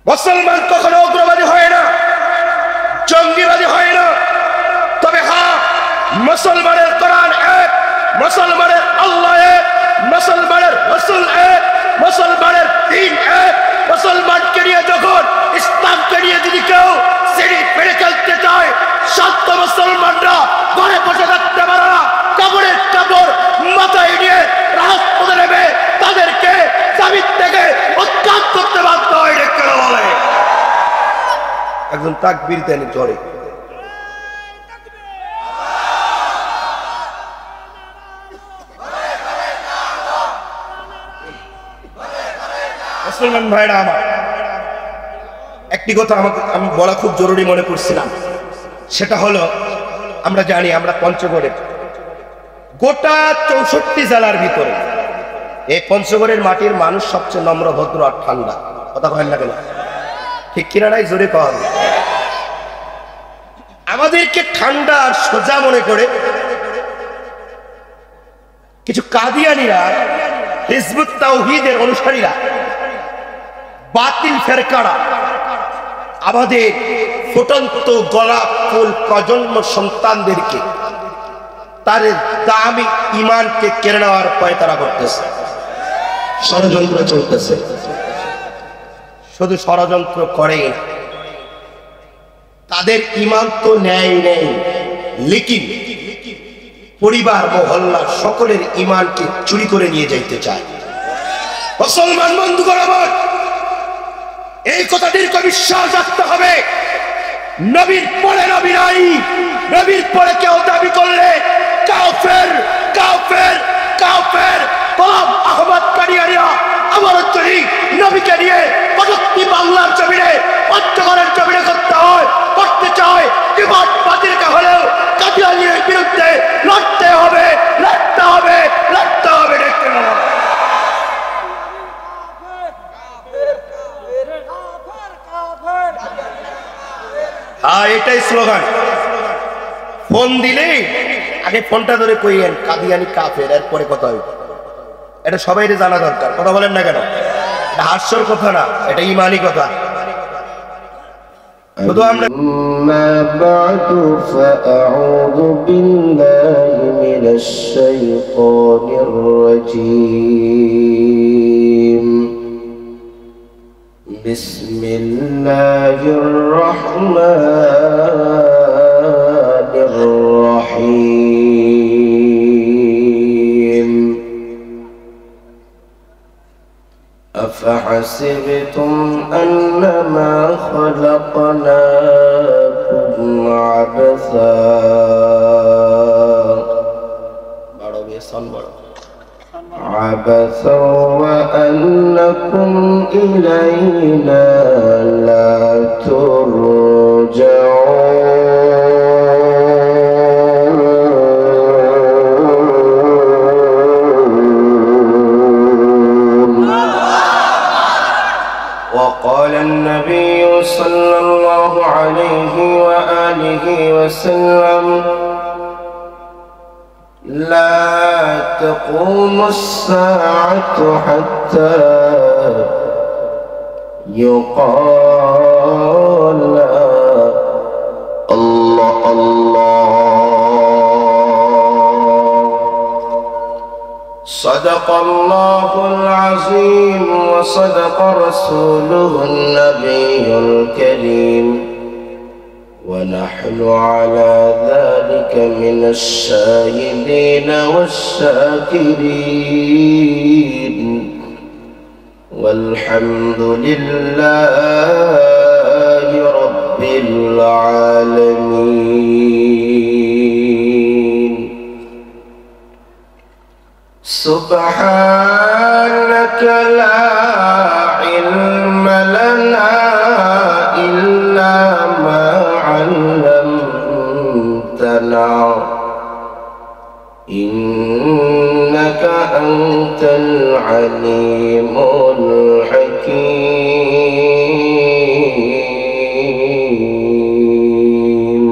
মুসলমান কখনো উগ্রবাদী হয় না, জঙ্গিবাদী হয় না। তবে হ্যাঁ, মুসলমানের কোরআন এক, মুসলমানের আল্লাহ এক, মুসলমানের রাসূল এক, মুসলমানের দ্বীন এক। মুসলমানকে নিয়ে যখন, ইসলামকে নিয়ে যদি কেউ সিঁড়ি পেরে খেলতে চায়, শান্ত মুসলমানরা ঘরে বসে থাকতে পারে না। কাপড়ের কাপড় মাথায় নিয়ে রাজপথে নেমে তাদেরকে জামিন থেকে উৎখাত করতে বাধ্য হয়। কেন বলে একজন তাকবীর দেন জোরে। মুসলমান ভাইরা আমার, একটি কথা আমি বলা খুব জরুরি মনে করছিলাম। সেটা হলো, আমরা জানি আমরা পঞ্চগড়ে, গোটা 64 জেলার ভিতরে এই পঞ্চগড়ের মাটির মানুষ সবচেয়ে নম্র, ভদ্র আর ঠান্ডা। কথা কহেন না কেন? ঠিক কিনা নাই? জোরে কন। আমাদেরকে ঠান্ডা আর সোজা মনে করে কিছু কাদিয়ানীরা, হিজবুত তাওহীদের অনুসারীরা, বাতিল ফেরকারা আমাদের ফুটন্ত গোলাপ ফুল প্রজন্ম সন্তানদেরকে, তার দামি ইমানকে কেড়ে নেওয়ার পায়তারা করতেছে, ষড়যন্ত্র চলতেছে। শুধু ষড়যন্ত্র করেই না, তাদের ইমান তো নেয় নেই, লেকিন পরিবার মহল্লা সকলের ইমানকে চুরি করে নিয়ে যাইতে চায়। মুসলমান বন্ধুগণ আমার, এই কথা দীর্ঘ বিশ্বাস রাখতে হবে। নবীর পরে নবী নাই, নবীর পরে কেউ দাবি করলে কাফের, কাফের, কাফের। গোলাম আহমদ কাদিয়ানীরা আমার যদি নবীকে নিয়ে প্রযুক্তি বাংলার জমিনে, পঞ্চগড়ের জমিনে করতে হয়, করতে চায়, বিবাদ বাতিলকে হলেও কাদিয়ানীর বিরুদ্ধে লড়তে হবে, লড়তে হবে, লড়তে হবে। দেখতে হবে। হ্যাঁ, এটাই স্লোগান। ফোন দিলে আগে ফোনটা ধরে কইয়েন কাদিয়ানী কাফের, এরপরে কথা হবে। এটা সবাই জানা দরকার। কথা বলেন না কেন? এটা হাস্যর কথা না, এটা ইমানি কথা। শুধু আমরা فأعوذ بالله من الشيطان الرجيم. بسم الله الرحمن الرحيم. أفحسبتم أنما خلقناكم عبثا وأنكم إلينا لا ترجعون. وقال النبي صلى الله عليه وآله وسلم: لا تقوم الساعة حتى يقال الله الله. صدق الله العظيم وصدق رسوله النبي الكريم، ونحن على ذلك من الشاهدين والشاكرين، والحمد لله رب العالمين. سبحانك لا علم لنا إلا ما علمتنا، إنك أنت العليم الحكيم.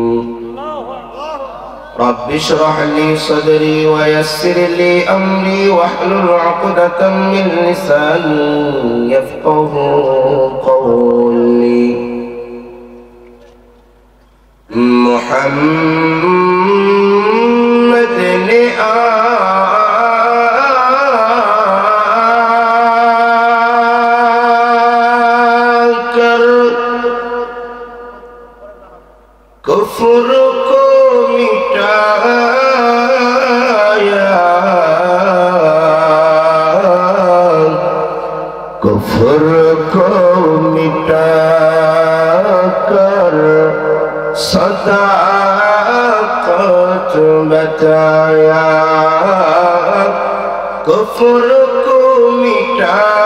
رب رب اشرح لي صدري ويسر لي أمري واحلل عقدة من لساني يفقه قولي محمد आकर कुफ्र को मिटाया कुफ्र को मिटाकर सदाकत बताया कुफ्र को मिटाकर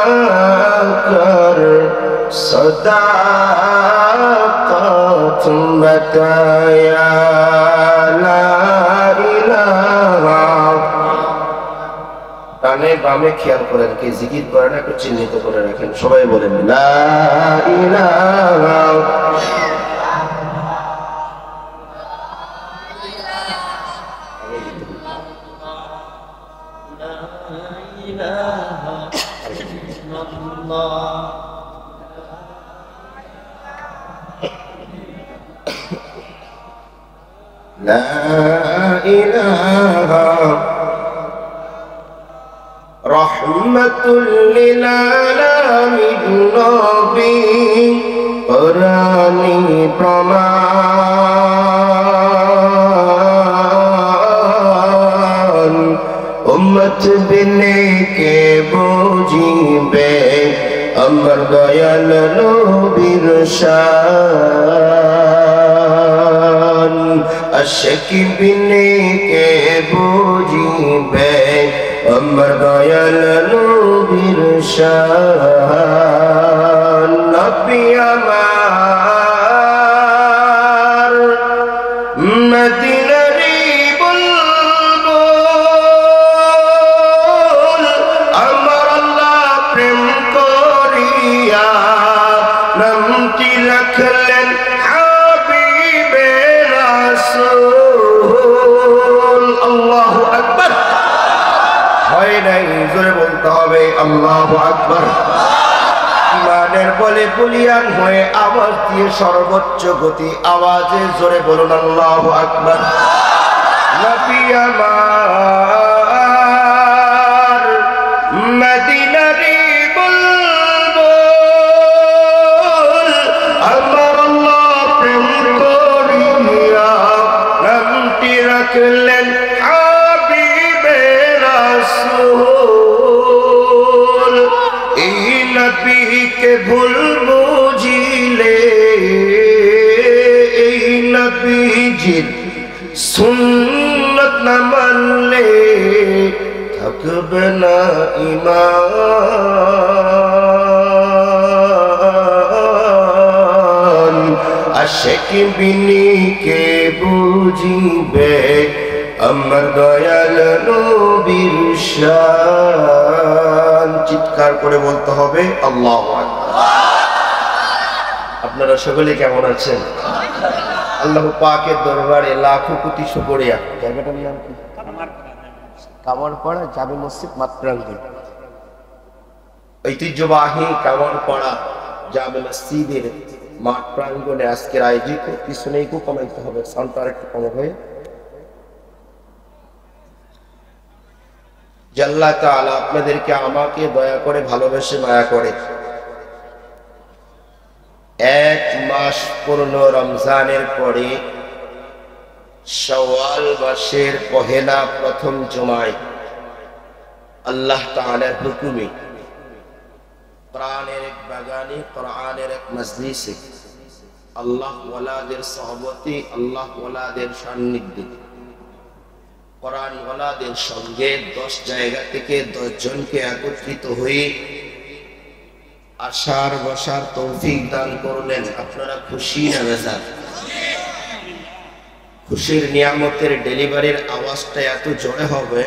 सदाकत बताया ला इलाहा ডানে বামে খেয়াল করেন কে জিকির করেন একটু চিহ্নিত করে রাখেন সবাই বলেন লা ইলাহা لا إله رحمة للعالمين نبي قرآني प्रमाण उम्मत बिने के बुझिबे अमर दयाल नबीर शान अशकी बिने के बुझिबे अमर दयाल नबीर शान नबी আমার মদিনারি বুলবুল আমার আল্লাহ প্রেম করিয়া নামটি রাখলেন হাবিবে রাসূল আল্লাহু আকবার হয় নাই জোরে বলতে হবে আল্লাহু আকবার ইমানের বলে বলিয়ান হয়ে আওয়াজ দিয়ে সর্বোচ্চ গতি আওয়াজে জোরে বলুন আল্লাহু আকবার নবী আমার মদিনারি বুলবুল আমার আল্লাহ প্রেম করিয়া নামটি রাখলেন হাবিবে রাসূল এই নবীকে ভুল বুঝিলে এই নবীজির সুন্নত না মানলে থাকবে না ঈমান আশিক বিনিকে বুঝিবে আমার দয়াল নবীর শান চিৎকার করে বলতে হবে আল্লাহু আকবার আপনারা সকলে কেমন আছেন আল্লাহ পাকের দরবারে লাখো কোটি শুকরিয়া জায়গাটার নাম কি কামারপাড়া জামে মসজিদ মাতরাঙ্গন ঐতিহ্যবাহী কামারপাড়া জামে মসজিদের মাঠ প্রাঙ্গণে আজকের আয়োজিত পিছনে একটু কমাইতে হবে সাউন্ডটা আরেকটু কম হয়ে আল্লাহ তাআলা আপনাদেরকে আমাকে দয়া করে ভালোবেসে মায়া করে এক মাস পূর্ণ রমজানের পরে শাওয়াল মাসের পহেলা প্রথম জুমায় আল্লাহ তাআলার হুকুমে কোরআনের এক বাগানে কোরআনের এক মজলিসে আল্লাহ ওয়ালাদের সহবতে আল্লাহ ওয়ালাদের সান্নিধ্যে কোরআন ওয়ালাদের সঙ্গে 10 জায়গা থেকে 10 জনকে একত্রিত হয়ে আশার বসার তৌফিক দান করলেন আপনারা খুশি না বেজার খুশির নিয়ামতের ডেলিভারির আওয়াজটা এত জোরে হবে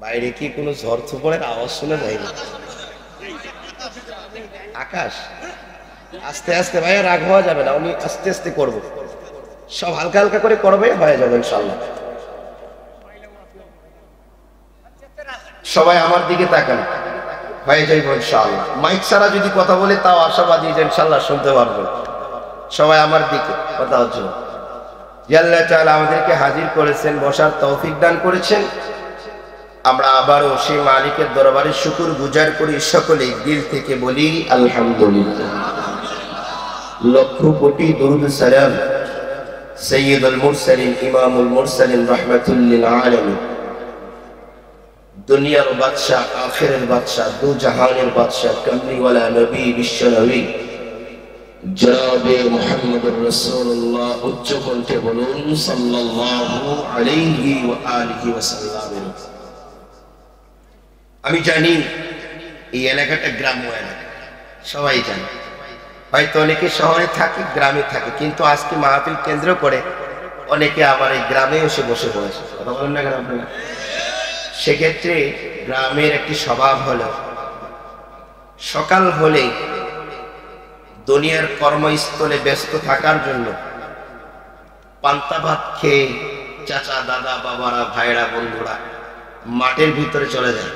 বাইরে কি কোনো ঝড় তুফানের আওয়াজ শোনা যায় না আকাশ আস্তে আস্তে ভাইয়া রাগ হওয়া যাবে না আমি আস্তে আস্তে করব সব হালকা হালকা করে করবে, হয়ে যাবে ইনশাআল্লাহ। সবাই আমার দিকে তাকান, হয়ে যাইব ইনশাআল্লাহ। মাইক ছাড়া যদি কথা বলে তাও আশাবাদী যে ইনশাআল্লাহ শুনতে পারবো। সবাই আমার দিকে কথা হচ্ছে। আল্লাহ তাআলা আমাদেরকে হাজির করেছেন, বসার তৌফিক দান করেছেন। আমরা আবারও সেই মালিকের দরবারে শুকর গুজার করি, সকলেই দিল থেকে বলি আলহামদুলিল্লাহ। লক্ষ কোটি দরুদ সালাম সাইয়্যিদুল মুরসালিন ইমামুল মুরসালিন রাহমাতুল লিল আলামিন, দুনিয়ার বাদশা আখিরের বাদশা দু জাহানের বাদশা কামলিওয়ালা নবী বিশ্ব নবী জনাবে মুহাম্মদুর রাসূলুল্লাহ, উচ্চ কণ্ঠে বলুন সাল্লাল্লাহু আলাইহি ওয়া আলিহি ওয়াসাল্লাম। আমি জানি এই এলাকাটা গ্রাম্য এলাকা, সবাই জানে। হয়তো অনেকে শহরে থাকে, গ্রামে থাকে, কিন্তু আজকে মাহফিল কেন্দ্র করে অনেকে আবার এই গ্রামে এসে বসে পড়েছে। কথা বলেন না কেন আপনারা? সেক্ষেত্রে গ্রামের একটি স্বভাব হলো সকাল হলেই দুনিয়ার কর্মস্থলে ব্যস্ত থাকার জন্য পান্তা ভাত খেয়ে চাচা দাদা বাবারা ভাইরা বন্ধুরা মাঠের ভিতরে চলে যায়।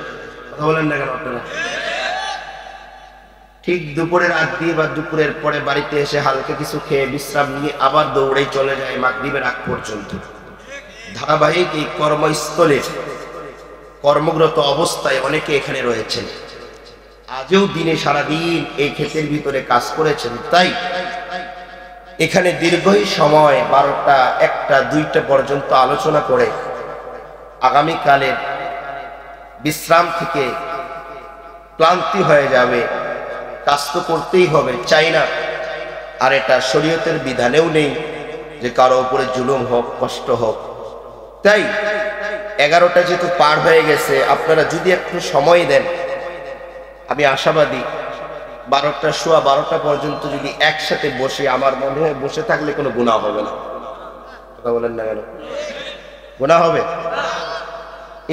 কথা বলেন না কেন আপনারা? ঠিক দুপুরের আগ দিয়ে বা দুপুরের পরে বাড়িতে এসে হালকা কিছু খেয়ে বিশ্রাম নিয়ে আবার দৌড়েই চলে যায় মাগরিবের আগ পর্যন্ত। ধারাবাহিক এই কর্মস্থলে কর্মরত অবস্থায় অনেকে এখানে রয়েছেন, আজও দিনে সারাদিন এই ক্ষেতের ভিতরে কাজ করেছেন। তাই এখানে দীর্ঘই সময় 12টা 1টা 2টা পর্যন্ত আলোচনা করে আগামীকালের বিশ্রাম থেকে ক্লান্তি হয়ে যাবে, কাজ তো করতেই হবে, চাই না। আর এটা শরীয়তের বিধানেও নেই যে কারো উপরে জুলুম হোক, কষ্ট হোক। তাই 11টা যেহেতু পার হয়ে গেছে, আপনারা যদি একটু সময় দেন, আমি আশাবাদী 12টা সোয়া 12টা পর্যন্ত যদি একসাথে বসে, আমার মনে হয় বসে থাকলে কোনো গুনাহ হবে না। কথা বলেন না কেন? গুনাহ হবে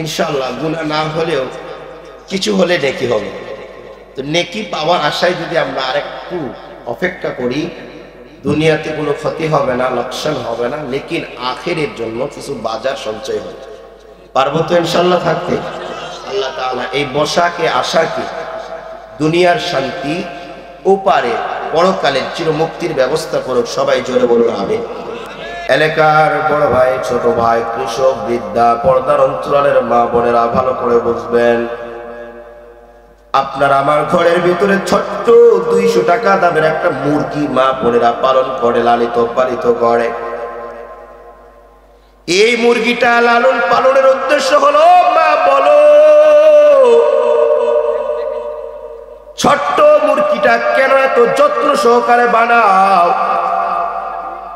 ইনশাআল্লাহ। গুনাহ না হলেও কিছু হলে নেকি হবে। তো নেকি পাওয়ার আশায় যদি আমরা আরেকটু অপেক্ষা করি, দুনিয়াতে কোনো ক্ষতি হবে না, লোকসান হবে না, লেকিন আখিরের জন্য কিছু বাজার সঞ্চয় হবে। পারবো তো ইনশাআল্লাহ থাকতে? আল্লাহ তাআলা এই বসাকে আশাকে দুনিয়ার শান্তি ওপারে পরকালের চিরমুক্তির ব্যবস্থা করুক। সবাই জোরে বলুন আমিন। এলাকার বড় ভাই, ছোট ভাই, কৃষক, বৃদ্ধা, পর্দার অঞ্চলের মা বোনেরা ভালো করে বুঝবেন, আপনার আমার ঘরের ভিতরে ছোট্ট 200 টাকা দামের একটা মুরগি মা বোনেরা পালন করে, লালিত পালিত করে। এই মুরগিটা লালন পালনের উদ্দেশ্য হলো, মা বলো ছোট্ট মুরগিটা কেন এত যত্ন সহকারে বানাও?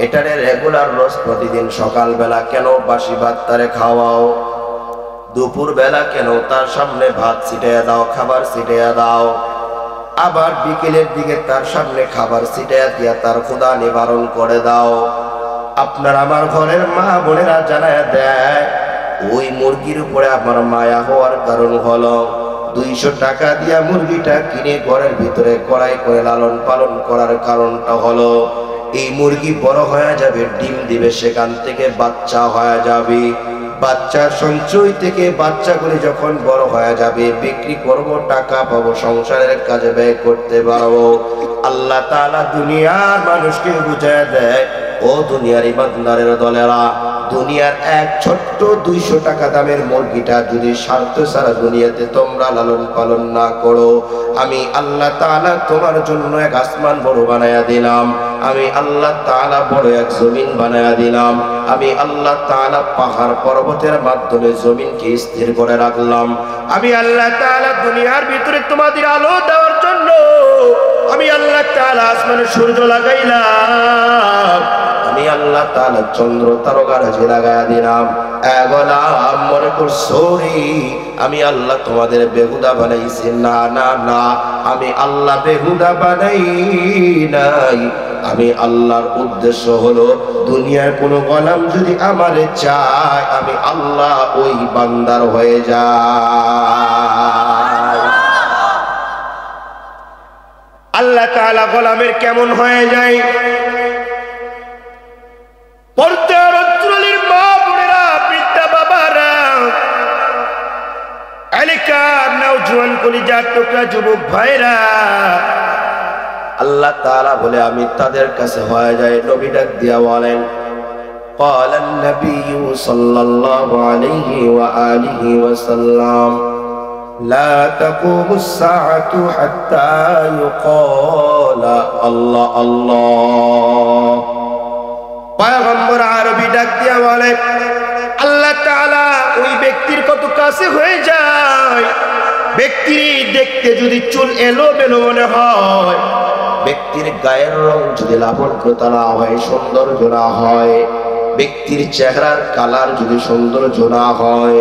এটারে রেগুলার রোজ প্রতিদিন সকালবেলা কেন বাসি ভাত তারে খাওয়াও? দুপুর বেলা কেন তার সামনে ভাত ছিটাইয়া দাও, খাবার ছিটাইয়া দাও? আবার বিকেলের দিকে তার সামনে খাবার ছিটাইয়া দিয়া তার ক্ষুধা নিবারণ করে দাও। আপনার আমার ঘরের মা বোনেরা জানায় দেয়, ওই মুরগির উপরে আমার মায়া হওয়ার কারণ হলো 200 টাকা দিয়া মুরগিটা কিনে ঘরের ভিতরে কড়াই করে লালন পালন করার কারণটা হলো এই মুরগি বড় হয়ে যাবে, ডিম দিবে, সেখান থেকে বাচ্চা হয়ে যাবে। বাচ্চার সঞ্চয় থেকে বাচ্চাগুলি যখন বড় হয়ে যাবে, বিক্রি করব, টাকা পাবো, সংসারের কাজে ব্যয় করতে পারবো। আল্লাহ তাআলা দুনিয়ার মানুষকে বুঝায় দেয়, ও দুনিয়ার ইমানদারের দলেরা, দুনিয়ার এক ছোট্ট 200 টাকা দামের মুরগিটা যদি স্বার্থ ছাড়া দুনিয়াতে তোমরা লালন পালন না করো, আমি আল্লাহ তাআলা তোমার জন্য এক আসমান বড় বানায়া দিলাম, আমি আল্লাহ তাআলা বড় এক জমিন বানায়া দিলাম, আমি আল্লাহ তাআলা পাহাড় পর্বতের মাধ্যমে জমিনকে স্থির করে রাখলাম, আমি আল্লাহ তাআলা দুনিয়ার ভিতরে তোমাদের আলো দেওয়ার জন্য আমি আল্লাহ তাআলা আসমানে সূর্য লাগাইলাম, আমি আল্লাহ তাআলা চন্দ্র তারকারাজি লাগায়া দিলাম। গোলাম মনে করছো আমি আল্লাহ তোমাদের বেহুদা বানাইছি? না না না, আমি আল্লাহ বেহুদা বানাই নাই। আমি আল্লাহর উদ্দেশ্য হলো দুনিয়ার কোন গোলাম যদি আমারে চায়, আমি আল্লাহ ওই বান্দার হয়ে যায়। আল্লাহ তাআলা গোলামের কেমন হয়ে যায়? নেককার নওজোয়ান কলিজার টুকরা যুবক ভাইরা, আল্লাহ তাআলা বলে আমি তাদের কাছে হয়ে যায়। নবী ডাক দিয়া বলেন, قال النبي صلى الله عليه وآله وسلم لا تقوم الساعة حتى يقال الله الله। পয়গম্বর আরবি ডাক দিয়া বলে আল্লাহ তাআলা ওই ব্যক্তির কত কাছে হয়ে যায়, ব্যক্তি দেখতে যদি চুল এলোমেলো মনে হয়, ব্যক্তির গায়ের রং যদি লাবণ্যতা না হয়, সৌন্দর্য না হয়, ব্যক্তির চেহারার কালার যদি সৌন্দর্য না হয়,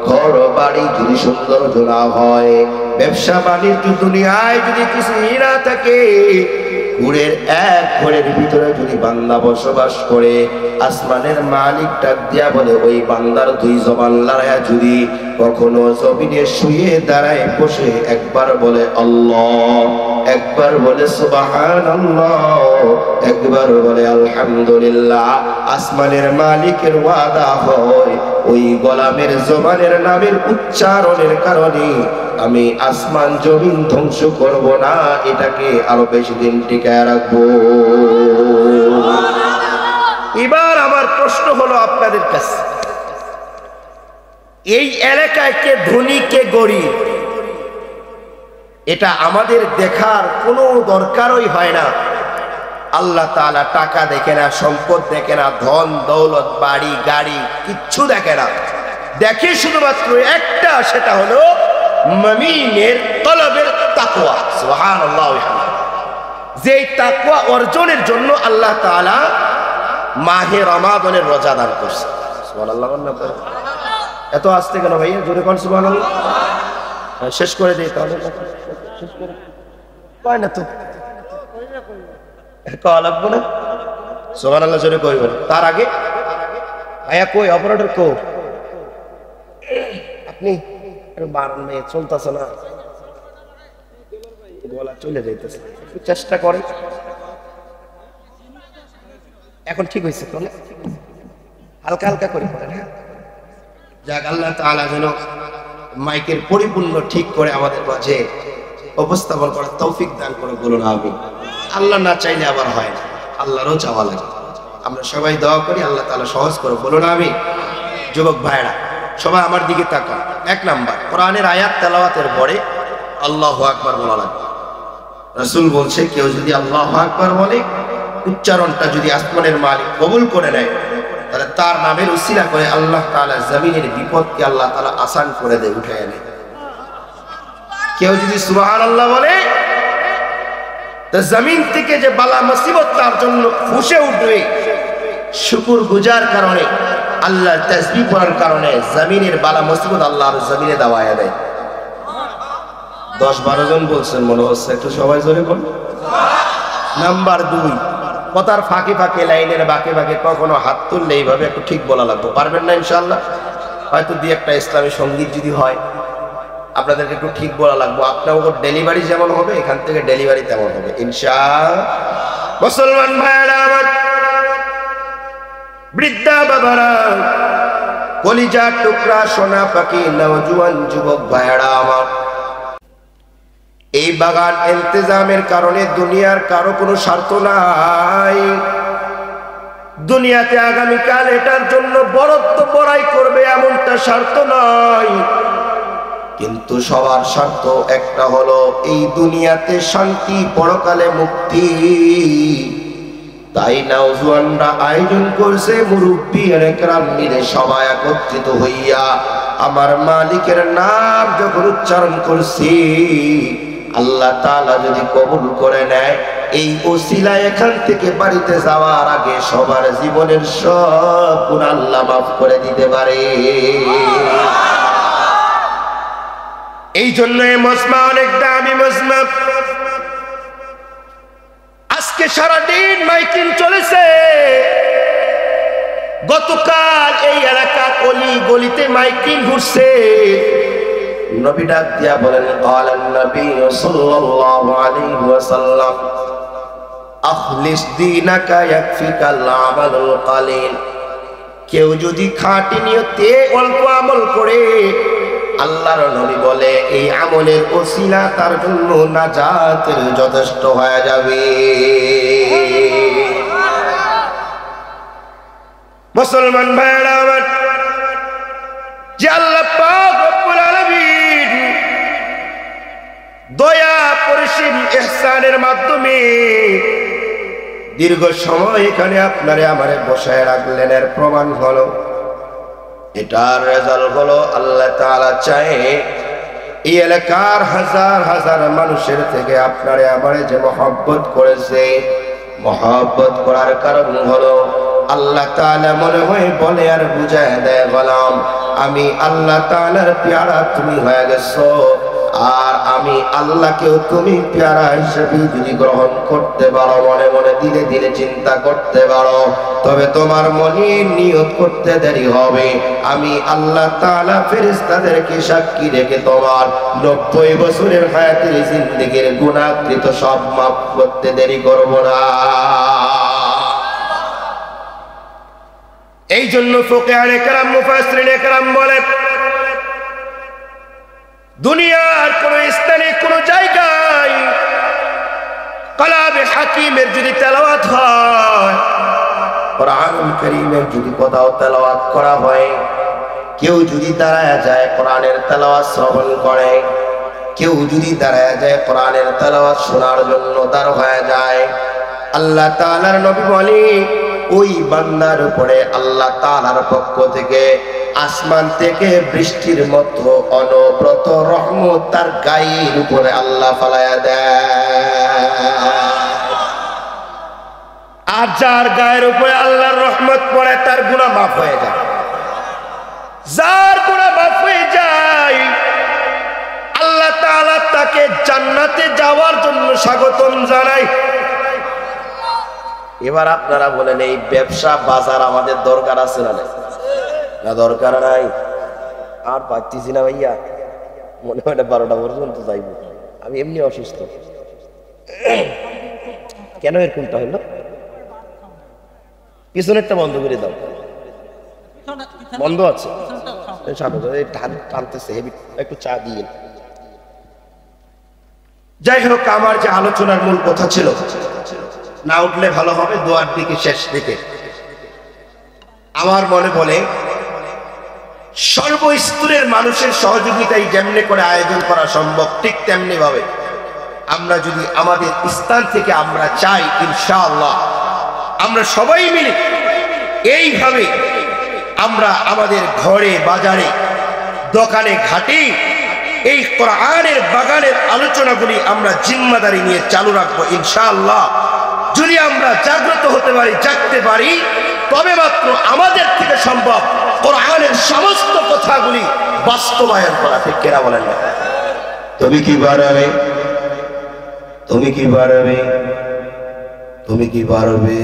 ঘর বাড়ি যদি সৌন্দর্য না হয়, ব্যবসা বাণিজ্য দুনিয়ায় যদি কিছু না থাকে, ঘরের এক ঘরের ভিতরে যদি বান্দা বসবাস করে, আসমানের মালিক ডাক দিয়া বলে ওই বান্দার দুই জবান লড়াইয়া যদি কখনো জমিনে শুয়ে দাঁড়ায় বসে একবার বলে আল্লাহ, একবার বলে সুবহানাল্লাহ, একবার বলে আলহামদুলিল্লাহ, আসমানের মালিকের ওয়াদা হয় ওই গোলামের জবানের নামের উচ্চারণের কারণে আমি আসমান জমিন ধ্বংস করব না, এটাকে আরো বেশি দিন টিকায় রাখবো। এবার আমার প্রশ্ন হলো আপনাদের কাছে, এই এলাকায় কে ধনী কে গরিব এটা আমাদের দেখার কোনো দরকারই হয় না। আল্লাহ তাআলা টাকা দেখে না, সম্পদ দেখে না, ধন দৌলত বাড়ি গাড়ি কিচ্ছু দেখে না, দেখে শুধুমাত্র একটা, সেটা হলো মুমিনের কলবের তাকওয়া। সুবহানাল্লাহ। যেই তাকওয়া অর্জনের জন্য আল্লাহ তাআলা মাহে রমাদানের রোজা দান করছে। সুবহানাল্লাহ। এত আসতে কেন ভাইয়া, জোরে কোন সুবহানাল্লাহ। শেষ করে দিই তাহলে, শেষ করে কয় না তো কওয়া লাগবে না। সুবহানাল্লাহ জোরে কইবেন। তার আগে ভাইয়া কই অপারেটর কো, আপনি বারণ মেয়ে চলতেছে না, গলা চলে যাইতেছে, একটু চেষ্টা করেন। এখন ঠিক হয়েছে তো, হালকা হালকা করে পড়েন। যাক, আল্লাহ তাআলা যেন মাইকের পরিপূর্ণ ঠিক করে আমাদের মাঝে উপস্থাপন করার তৌফিক দান করে, বলুন আমিন। আল্লাহ না চাইলে আবার হয় না, আল্লাহরও চাওয়া লাগে। আমরা সবাই দোয়া করি আল্লাহ তাআলা সহজ করে, বলুন আমিন। যুবক ভাইরা সবাই আমার দিকে তাকান। এক নাম্বার, কোরআনের আয়াত তেলাওয়াতের পরে আল্লাহু আকবার বলা লাগবে। রাসূল বলছে কেউ যদি আল্লাহু আকবার বলে, উচ্চারণটা যদি আসমানের মালিক কবুল করে নেয়, তাহলে তার নামের উসিলা করে আল্লাহ তাআলা জমিনের বিপদকে আল্লাহ তাআলা আসান করে দেয়, উঠে এনে। কেউ যদি সুবহানাল্লাহ বলে, তো জমিন থেকে যে বালা মুসিবত তার জন্য ফুঁসে উঠবে, শুকর গুজার কারণে, আল্লাহর তাসবিহ করার কারণে জমিনের বালা মুসিবত আল্লাহর জমিনে দাওয়ায়া দেয়। 10-12 জন বলছেন মনে হচ্ছে, একটু সবাই জোরে বলুন। নাম্বার 2, কথার ফাঁকে ফাঁকে, লাইনের বাঁকে বাঁকে কখনো হাত তুললে এইভাবে একটু ঠিক বলা লাগবে। পারবেন না ইনশাআল্লাহ? হয়তো দুই একটা ইসলামী সঙ্গীত যদি হয়, আপনাদেরকে একটু ঠিক বলা লাগবে। আপনার ওপর ডেলিভারি যেমন হবে, এখান থেকে ডেলিভারি তেমন হবে ইনশাআল্লাহ। মুসলমান ভাইরা আমার, বৃদ্ধা বাবারা, কলিজার টুকরা, সোনা পাখি, নওজোয়ান যুবক ভাইরা আমার, এই বাগান ইন্তেজামের কারণে দুনিয়ার কারো কোনো স্বার্থ নাই। দুনিয়াতে আগামীকাল এটার জন্য বরাদ্দ বড়াই করবে এমনটা স্বার্থ নয়, কিন্তু সবার স্বার্থ একটা হলো এই দুনিয়াতে শান্তি, পরকালে মুক্তি। তাই নওজোয়ানরা আয়োজন করছে, মুরব্বিয়ানে কেরাম মিলে সবাই একত্রিত হইয়া আমার মালিকের নাম যখন উচ্চারণ করছি, আল্লাহ তাআলা যদি কবুল করে নেয়, এই ওসিলা এখান থেকে বাড়িতে যাওয়ার আগে সবার জীবনের সব গুনাহ আল্লাহ মাফ করে দিতে পারে। এই জন্য এই মজমা অনেক দামি মজমা। আজকে সারাদিন মাইকিং চলেছে, গতকাল এই এলাকার অলি গলিতে মাইকিং ঘুরছে। নবী ডাক দিয়া বলেন, ক্বালান নবী সাল্লাল্লাহু আলাইহি ওয়াসাল্লাম, আখলিস দীনাকা ইয়াকফিকাল আমালুল কালিল। কেউ যদি খাঁটি নিয়তে অল্প আমল করে, আল্লাহর নবী বলে এই আমলের ওসিলা তার জন্য নাজাতের যথেষ্ট হয়ে যাবে। মুসলমান ভাইরা আমার, যে আল্লাহ পাক রব্বুল আলামিন দয়া পরিসীম ইহসানের মাধ্যমে দীর্ঘ সময় এখানে আপনারে আমারে বসায় রাখলেন, এর প্রমাণ হলো, এটার রেজাল্ট হলো আল্লাহ তাআলা চায় এই এলাকার হাজার হাজার মানুষের থেকে আপনারে আমারে যে মহব্বত করেছে, মহব্বত করার কারণ হলো আল্লাহ তাআলা মনে হয় বলে আর বুঝায় দেয়, গোলাম আমি আল্লাহ তাআলার পেয়ারা তুমি হয়ে গেছো, আর আমি আল্লাহকেও তুমি পেয়ারা হিসেবে যদি গ্রহণ করতে পারো, মনে মনে ধীরে ধীরে চিন্তা করতে পারো, তবে তোমার মনে নিয়ত করতে দেরি হবে, আমি আল্লাহ তাআলা ফেরেশতাদেরকে সাক্ষী রেখে তোমার 90 বছরের হায়াতের জিন্দেগির গুনাহকৃত সব মাফ করতে দেরি করব না। এই জন্য ফুকাহায়ে কেরাম মুফাসসিরিনে কেরাম বলে, দুনিয়ার কোন স্থানে কোন জায়গায় কালামে হাকিমের যদি তেলাওয়াত হয়, কোরআনুল কারীমের যদি কোথাও তেলাওয়াত করা হয়, কেউ যদি দাঁড়ায় যায় কোরআনের তেলাওয়াত শ্রবণ করে, কেউ যদি দাঁড়ায় যায় কোরআনের তেলাওয়াত শোনার জন্য দাঁড় হয়ে যায়, আল্লাহ তাআলার নবী বলে ওই বান্দার উপরে আল্লাহ তাআলার পক্ষ থেকে আসমান থেকে বৃষ্টির মতো অনবরত রহমত তার গায়ের উপরে আল্লাহ ফালায়া দেয়। আর যার গায়ের উপরে আল্লাহর রহমত পড়ে তার গুনাহ মাফ হয়ে যায়, যার গুনাহ মাফ হয়ে যায় আল্লাহ তাআলা তাকে জান্নাতে যাওয়ার জন্য স্বাগতম জানায়। এবার আপনারা বলেন এই ব্যবসা বাজার আমাদের দরকার আছে না? না দরকার নাই? আর পাচ্ছি না ভাইয়া, মনে হয় 12টা পর্যন্ত যাইব, আমি এমনি অসুস্থ। কেন এরকমটা হলো? পিছনেরটা বন্ধ করে দাও, বন্ধ আছে, টানতেছে হেভি, একটু চা দিয়ে। যাই হোক, আমার যে আলোচনার মূল কথা ছিল, না উঠলে ভালো হবে দোয়ার দিকে, শেষ দিকে আমার মনে বলে সর্বস্তরের মানুষের সহযোগিতায় যেমনি করে আয়োজন করা সম্ভব, ঠিক তেমনি ভাবে আমরা যদি আমাদের স্থান থেকে আমরা চাই, ইনশাআল্লাহ আমরা সবাই মিলে এইভাবে আমরা আমাদের ঘরে বাজারে দোকানে ঘাটে এই কোরআনের বাগানের আলোচনাগুলি আমরা জিম্মাদারি নিয়ে চালু রাখবো ইনশাআল্লাহ। যদি আমরা জাগ্রত হতে পারি, জাগতে পারি, তবে মাত্র আমাদের থেকে সম্ভব কোরআনের সমস্ত কথাগুলি বাস্তবায়ন করা। ঠিক কেনা বলেন না? তুমি কি পারবে? তুমি কি পারবে? তুমি কি পারবে?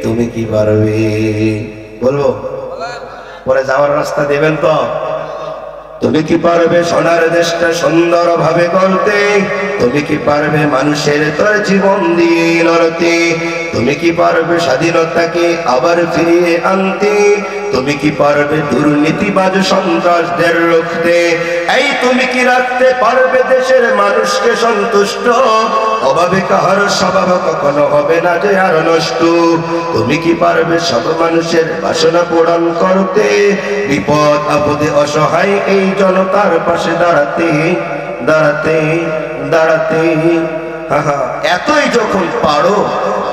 তুমি কি পারবে? বলবো পরে যাওয়ার রাস্তা দেবেন তো? তুমি কি পারবে সোনার দেশটা সুন্দর ভাবে গড়তে? তুমি কি পারবে মানুষের তোর জীবন দিয়ে লড়তে? তুমি কি পারবে স্বাধীনতাকে আবার ফিরিয়ে আনতে? তুমি কি পারবে দুর্নীতিবাজ সন্ত্রাসদের রুখতে? এই তুমি কি রাখতে পারবে দেশের মানুষকে সন্তুষ্ট? অভাবে কাহার স্বভাব কখনো হবে না যে আর নষ্ট। তুমি কি পারবে সব মানুষের বাসনা পূরণ করতে? বিপদ আপদে অসহায় এই জনতার পাশে দাঁড়াতে দাঁড়াতে দাঁড়াতে। এতই যখন পারো,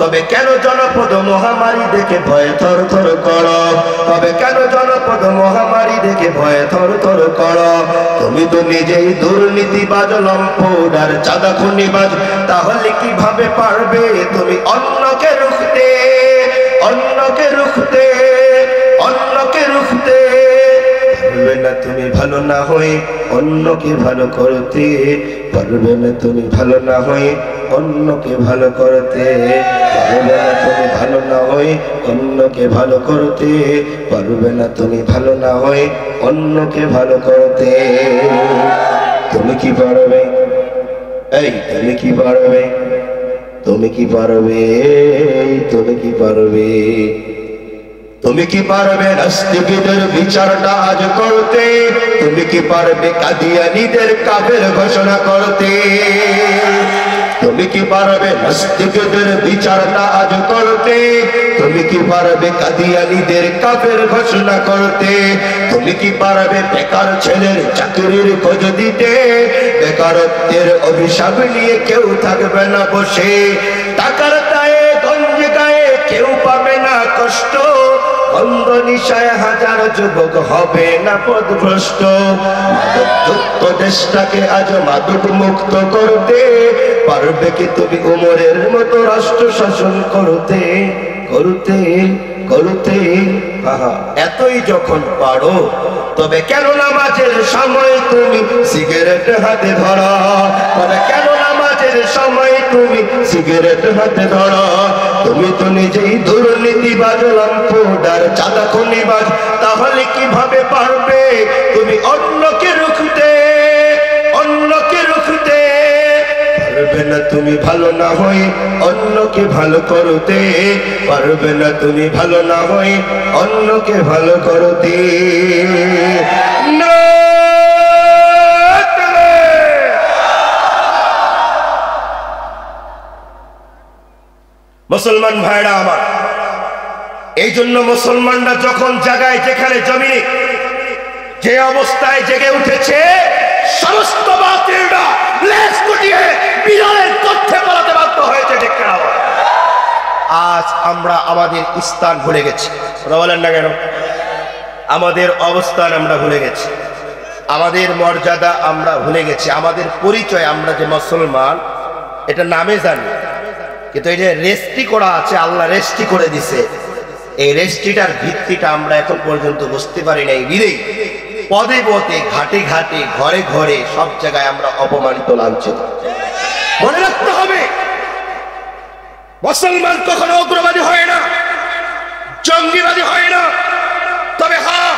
তবে কেন জনপদ মহামারী দেখে ভয়ে থর থর করো? তবে কেন জনপদ মহামারী দেখে ভয়ে থর থর করো? তুমি তো নিজেই দুর্নীতিবাজ, লম্পট, চাঁদা খুনিবাজ, তাহলে কিভাবে পারবে তুমি অন্যকে রুখতে? অন্যকে রুখতে, অন্যকে রুখতে পারবে না তুমি ভালো না হয়ে অন্যকে ভালো করতে। পারবে না তুমি ভালো না হয়ে অন্যকে ভালো করতে। পারবে না তুমি ভালো না হয়ে অন্যকে ভালো করতে। পারবে না তুমি ভালো না হয়ে অন্যকে ভালো করতে। তুমি কি পারবে? এই তুমি কি পারবে? তুমি কি পারবে? তুমি কি পারবে? তুমি কি পারবে নাস্তিকদের বিচারটা আজ করতে? তুমি কি পারবে কাদিয়ানীদের কাফের ঘোষণা করতে? তুমি কি পারবে নাস্তিকদের বিচারটা আজ করতে? তুমি কি পারবে কাদিয়ানীদের কাফের ঘোষণা করতে? তুমি কি পারবে বেকার ছেলের চাকরির খোঁজ দিতে? বেকারত্বের অভিশাপ নিয়ে কেউ থাকবে না বসে, টাকার দায়ে গঞ্জ গায়ে কেউ পাবে না কষ্ট, অন্ধ নিশায় হাজার যুবক হবে না পথভ্রষ্ট। মাদকযুক্ত দেশটাকে আজ মাদক মুক্ত করতে পারবে কি তুমি উমরের মতো রাষ্ট্র শাসন করতে? করতে করতে এতই যখন পারো, তবে কেন নামাজের সময় তুমি সিগারেট হাতে ধরো? তবে কেন নামাজের সময় তুমি সিগারেট হাতে ধরো? তুমি তো নিজেই দুর্নীতিবাজ, লাম্পোডার, চাঁদা খনিবাজ, তাহলে কিভাবে পারবে তুমি অন্যকে রুখতে? অন্যকে রুখতে পারবে না তুমি ভালো না হয়ে অন্যকে ভালো করতে, পারবে না তুমি ভালো না হয়ে অন্যকে ভালো করতে। মুসলমান ভাইরা আমার, এই জন্য মুসলমানরা যখন জায়গায় যেখানে জমিনে যে অবস্থায় জেগে উঠেছে, সমস্ত বাতিলরা লেজ গুটিয়ে বিড়ালের তথ্যে পালাতে বাধ্য হয়েছে। আজ আমরা আমাদের স্থান ভুলে গেছি। কথা বলেন না কেন? আমাদের অবস্থান আমরা ভুলে গেছি, আমাদের মর্যাদা আমরা ভুলে গেছি, আমাদের পরিচয় আমরা যে মুসলমান এটা নামে জানি, কিন্তু এই যে রেস্ট্রি করা আছে, আল্লাহ রেস্ট্রি করে দিছে, এই রেস্ট্রিটার ভিত্তিটা আমরা এখন পর্যন্ত বুঝতে পারি নাই। বিদেই পদে পদে ঘাটে ঘাটে ঘরে ঘরে সব জায়গায় আমরা অপমানিত লাঞ্ছিত। মনে রাখতে হবে, মুসলমান কখনো উগ্রবাদী হয় না, জঙ্গিবাদী হয় না। তবে হ্যাঁ,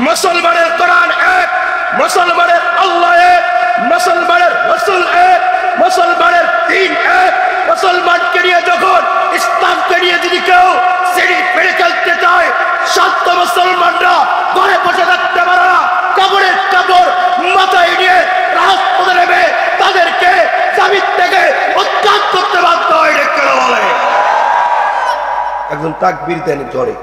মুসলমানের কোরআন এক, মুসলমানের আল্লাহ এক, মুসলমানের রাসূল এক, মুসলমানের দ্বীন এক। মুসলমানকে নিয়ে যখন, ইসলামকে নিয়ে যদি কেউ সিঁড়ি ফেলে খেলতে চায়, শান্ত মুসলমানরা ঘরে বসে থাকতে পারে না। কবরের কাপড় মাথায় নিয়ে রাজপথে নেমে তাদেরকে জামিন থেকে উৎখাত করতে বাধ্য হয়। কেন বলে একজন তাকবীর দেন জোরে।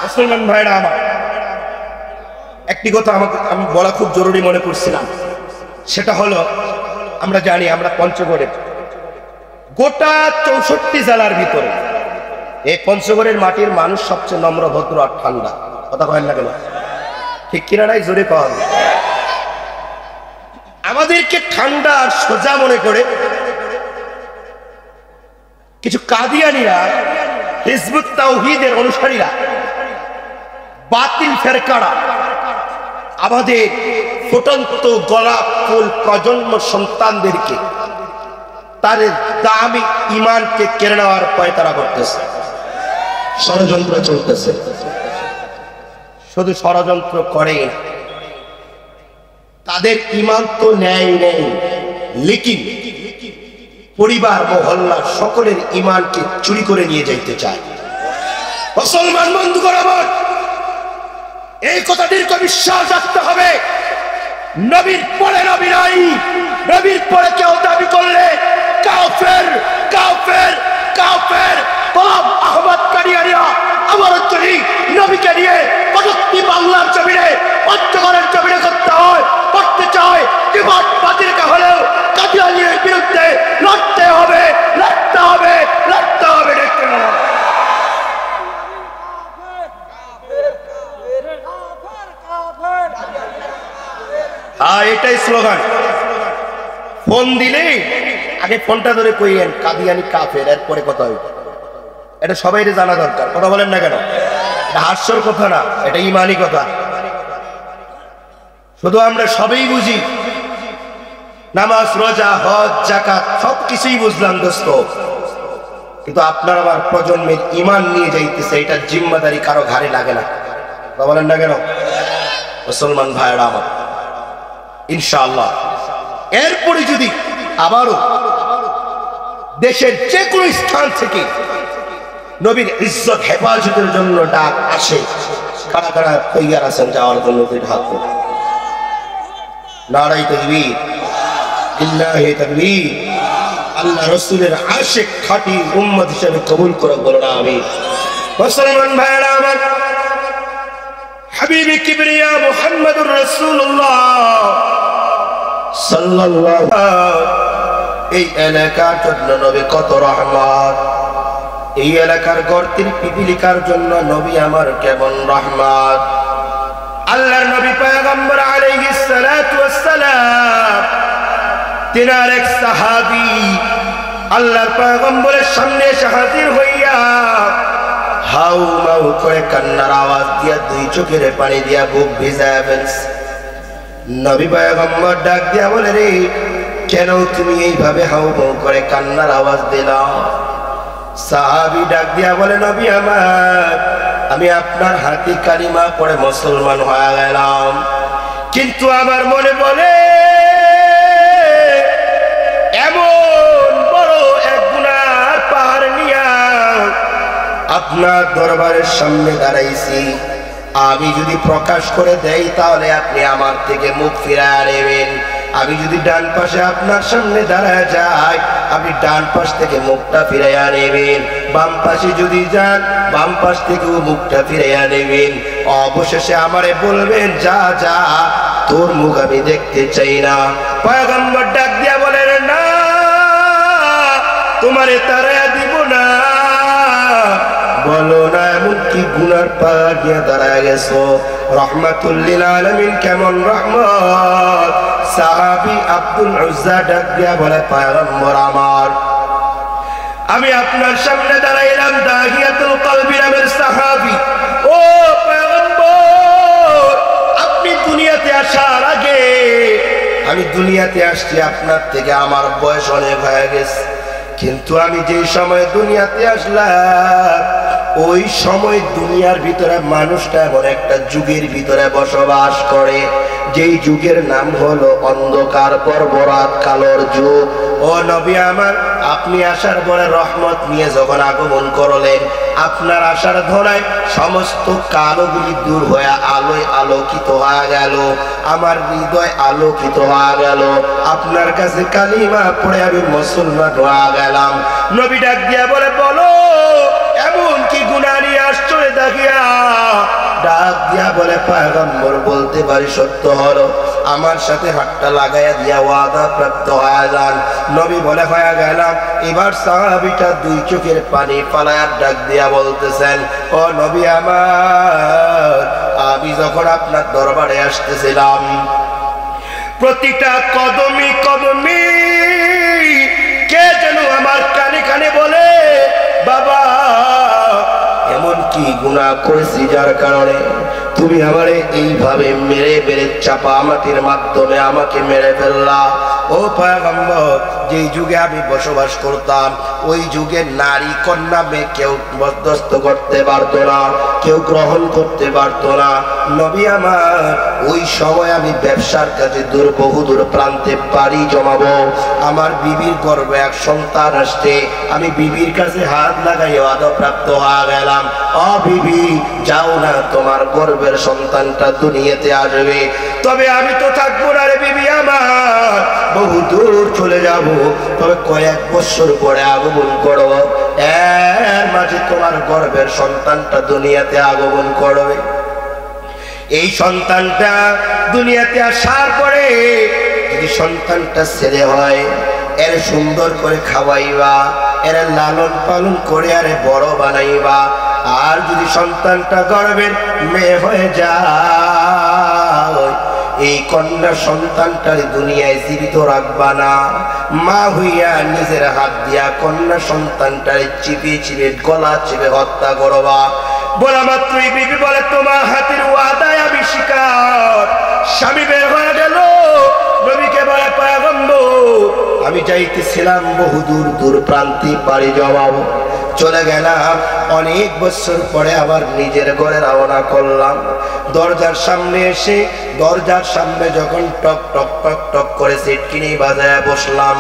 মুসলমান ভাইরা আমার, একটি কথা আমি বলা খুব জরুরি মনে করছিলাম, সেটা হলো আমরা জানি আমরা পঞ্চগড়ের গোটা 64 জেলার ভিতরে এই পঞ্চগড়ের মাটির মানুষ সবচেয়ে নম্র, ভদ্র আর ঠান্ডা। কথা বলেন না কেন? ঠিক কিনা নাই? জোরে কন। আমাদেরকে ঠান্ডা আর সোজা মনে করে কিছু কাদিয়ানীরা, হিজবুত তাওহীদের অনুসারীরা, বাতিল ফেরকারা আমাদের ফুটন্ত গোলাপ ফুল প্রজন্ম সন্তানদেরকে তার দামি ইমানকে কেড়ে নেওয়ার পায়তারা করতেছে, ষড়যন্ত্র চলতেছে। শুধু ষড়যন্ত্র করে, তাদের ইমান তো ন্যায় নেই, লেকিন পরিবার মহল্লা সকলের ইমানকে চুরি করে নিয়ে যাইতে চায়। মুসলমান বন্ধুগণ আমার, এই কথা দীর্ঘ বিশ্বাস রাখতে হবে, নবীর পরে নবী নাই, নবীর পরে কেউ দাবি করলে কাফের কাফের কাফের। গোলাম আহমদ কাদিয়ানীরা আমার যদি নবীকে নিয়ে প্রযুক্তি বাংলার জমিনে, পঞ্চগড়ের জমিনে করতে হয়, করতে চায়, জীবন বাতিল হলেও কাদিয়ানীর বিরুদ্ধে লড়তে হবে, লড়তে হবে, লড়তে হবে। এটাই স্লোগান। ফোন দিলে আগে ফোনটা ধরে কইয়েন কাদিয়ানী কাফের, এরপরে কথা হইবে। এটা সবাই জানা দরকার। কথা বলেন না কেন? এটা হাস্যর কথা না, এটা ইমানি কথা। শুধু আমরা সবাই বুঝি, নামাজ, রোজা, হজ, যাকাত সবকিছুই বুঝলাম দোস্ত, কিন্তু আপনার আমার প্রজন্মের ইমান নিয়ে যাইতেছে, এটা জিম্মাদারি কারো ঘাড়ে লাগে না। কথা বলেন না কেন? মুসলমান ভাইরা আমার, ইনশাআল্লাহ। এরপরে যদি আবারও দেশের যে কোনো স্থান থেকে নবীর ইজ্জত হেফাজতের জন্য ডাক আসে, কারা কারা তৈয়ার আছেন যাওয়ার জন্য? হাত নারাই তাকবীর, ইল্লাহি তাকবীর। আল্লাহ রাসূলের আশিক খাঁটি উম্মত হিসেবে কবুল করে বলুন আমিন। মুসলমান ভাইরা আমার, হাবিবে কিবরিয়া মুহাম্মদুর রাসূলুল্লাহ সাল্লাল্লাহু এই এলাকার জন্য নবী কত রহমত, এই এলাকার গর্তের পিপিলিকার জন্য নবী আমার কেমন রহমত। আল্লাহর নবী পয়গম্বর আলাইহিস সালাতু ওয়াস সালাম তিনার এক সাহাবী আল্লাহর পয়গম্বরের সামনে এসে হাজির হইয়া হাউ মাউ করে কান্নার আওয়াজ দিয়া দুই চোখের পানি দিয়া বুক ভিজায়া ফেলছে। নবী পয়গম্বর ডাক দিয়া বলে, রে কেন তুমি এইভাবে হাউ মাউ করে কান্নার আওয়াজ দিলা? সাহাবী ডাক দিয়া বলে, নবী আমার, আমি আপনার হাতে কালিমা পড়ে মুসলমান হয়ে গেলাম, কিন্তু আমার মনে বলে এমন বড় এক গুনার পাহাড় নিয়া আপনার দরবারের সামনে দাঁড়াইছি, আমি যদি প্রকাশ করে দেই তাহলে আপনি আমার থেকে মুখ ফিরায় নেবেন। আমি যদি ডান পাশে আপনার সামনে দাঁড়ায় যাই, আপনি ডান পাশ থেকে মুখটা ফিরাইয়া নেবেন। বাম পাশে যদি যান, বাম পাশ থেকেও মুখটা ফিরাইয়া নেবেন। অবশেষে আমারে বলবেন, যা যা, তোর মুখ আমি দেখতে চাই না। পয়গম্বর ডাক দিয়া বলেন, না, তোমারে তাড়াইয়া দিব না। বলো না এমন কি গুনার পাহাড় নিয়ে দাঁড়ায় গেছো? রহমাতুল লিল আলামিন কেমন রহমত। সাহাবী আব্দুল উজ্জা ডাক দিয়া বলে, পয়গম্বর আমার, আমি আপনার সামনে দাঁড়াইলাম দাহিয়াতুল কলবি নামের সাহাবী। ও পয়গম্বর, আপনি দুনিয়াতে আসার আগে আমি দুনিয়াতে আসছি, আপনার থেকে আমার বয়স অনেক হয়ে গেছে, কিন্তু আমি যে সময় দুনিয়াতে আসলাম ওই সময় দুনিয়ার ভিতরে মানুষটা এমন একটা যুগের ভিতরে বসবাস করে, যেই যুগের নাম হলো অন্ধকার বর্বরাত কালোর যুগ। ও নবী আমার, আপনি আসার পরে রহমত নিয়ে যখন আগমন করলেন, আপনার আসার ধরায় সমস্ত কালোগুলি দূর হয়ে আলোয় আলোকিত হয়ে গেল, আমার হৃদয় আলোকিত হয়ে গেল, আপনার কাছে কালিমা পড়ে আমি মুসলমান হয়ে গেলাম। নবী ডাক দিয়া বলে, বলো এমন কি গুনাহ নিয়ে আসছো রে দাহিয়া? ডাক দিয়া বলে, পয়গম্বর বলতে পারি সত্য হলো, আমার সাথে হাতটা লাগাইয়া দিয়া ওয়াদা প্রাপ্ত হয়ে যান। নবী বলে, হয়ে গেলাম। এবার সাহাবীটা দুই চোখের পানি ফালায়ার ডাক দিয়া বলতেছেন, ও নবী আমার, আমি যখন আপনার দরবারে আসতেছিলাম, প্রতিটা কদমি কদমি কে যেন আমার কানে কানে বলে, বাবা এমন কি গুনাহ করেছি যার কারণে তুমি আমারে এইভাবে মেরে মেরে চাপা মাটির মাধ্যমে আমাকে মেরে ফেললা? ও পয়গম্বর, যেই যুগে আমি বসবাস করতাম ওই যুগে নারী কন্যা মেয়ে কেউ বরদাস্ত করতে পারতো না, কেউ গ্রহণ করতে পারতো না। নবী আমার, ওই সময় আমি ব্যবসার কাজে বহুদূর প্রান্তে পাড়ি জমাবো, আমার বিবির গর্ভে এক সন্তান আসছে, আমি বিবির কাছে হাত লাগাই আদপ্রাপ্ত হয়ে গেলাম। ও বিবি, যাও না, তোমার গর্ভের সন্তানটা দুনিয়াতে আসবে। তবে আমি তো থাকবো না রে বিবি আমার, বহু দূর চলে যাব, তবে কয়েক বছর পরে আগমন করব, এর মাঝে তোমার গর্ভের সন্তানটা দুনিয়াতে আগমন করবে। এই সন্তানটা দুনিয়াতে আসার পরে যদি সন্তানটা ছেলে হয়, এর সুন্দর করে খাওয়াইবা, এর লালন পালন করে আরে বড় বানাইবা। আর যদি সন্তানটা গর্ভের মেয়ে হয়ে যায়, এই কন্যা সন্তানটার দুনিয়ায় জীবিত রাখবা না, মা হইয়া নিজের হাত দিয়া কন্যা সন্তানটার চিপে চিপে গলা চিপে হত্যা করবা। বলা মাত্রই বিবি বলে, তোমার হাতের ওয়াদায় আমি শিকার। স্বামী বের হয়ে গেল, নবীকে বলে, পয়গম্বর আমি যাইতেছিলাম বহু দূর দূর প্রান্তে পাড়ি জমাবো, চলে গেলাম, অনেক বছর পরে আবার নিজের ঘরে রওনা করলাম। দরজার সামনে এসে দরজার সামনে যখন টক টক টক টক করে সিটকিনি বাজায় বসলাম,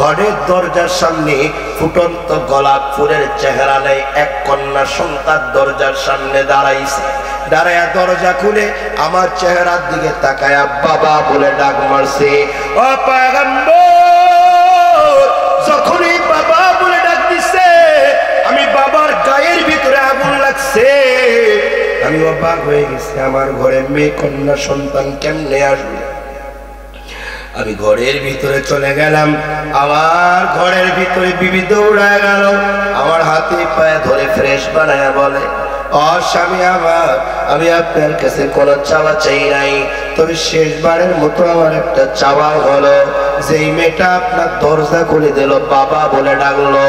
ঘরের দরজার সামনে ফুটন্ত গোলাপ ফুলের চেহারা নেই এক কন্যা সন্তান দরজার সামনে দাঁড়াইছে। দাঁড়ায়া দরজা খুলে আমার চেহারার দিকে তাকায়া বাবা বলে ডাক মারছে। ও পয়গম্বর, যখনই বাবা বলে ডাক দিছে আমি বাবার গায়ের ভিতরে আগুন লাগছে। আমি অবাক হয়ে গেছি, আমার ঘরে মেয়ে কন্যা সন্তান কেমনে আসবে। আমি ঘরের ভিতরে চলে গেলাম, আমার ঘরের ভিতরে বিবি দৌড়ায় গেল, আমার হাতে পায়ে ধরে ফ্রেশ বানায় বলে, ও স্বামী আমার, আমি আপনার কাছে কোনো চাওয়া চাই নাই, তবে শেষবারের মতো আমার একটা চাওয়া হলো, যেই মেয়েটা আপনার দরজা খুলে দিল বাবা বলে ডাকলো,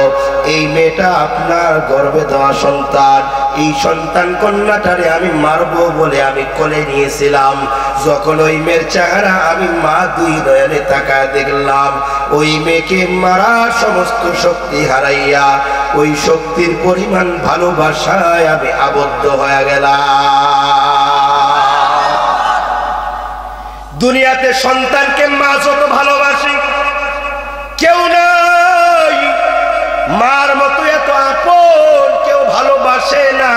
এই মেয়েটা আপনার গর্ভে দেওয়া সন্তান, এই সন্তান কন্যাটারে আমি মারবো বলে আমি কোলে নিয়েছিলাম। যখন ওই মেয়ের চেহারা আমি মা দুই নয়নে তাকায় দেখলাম, ওই মেয়েকে মারা সমস্ত শক্তি হারাইয়া ওই শক্তির পরিমাণ ভালোবাসায় আমি আবদ্ধ হয়ে গেলাম। দুনিয়াতে সন্তানকে মা যত ভালোবাসে কেউ নাই, মার মতো এত আপন কেউ ভালোবাসে না।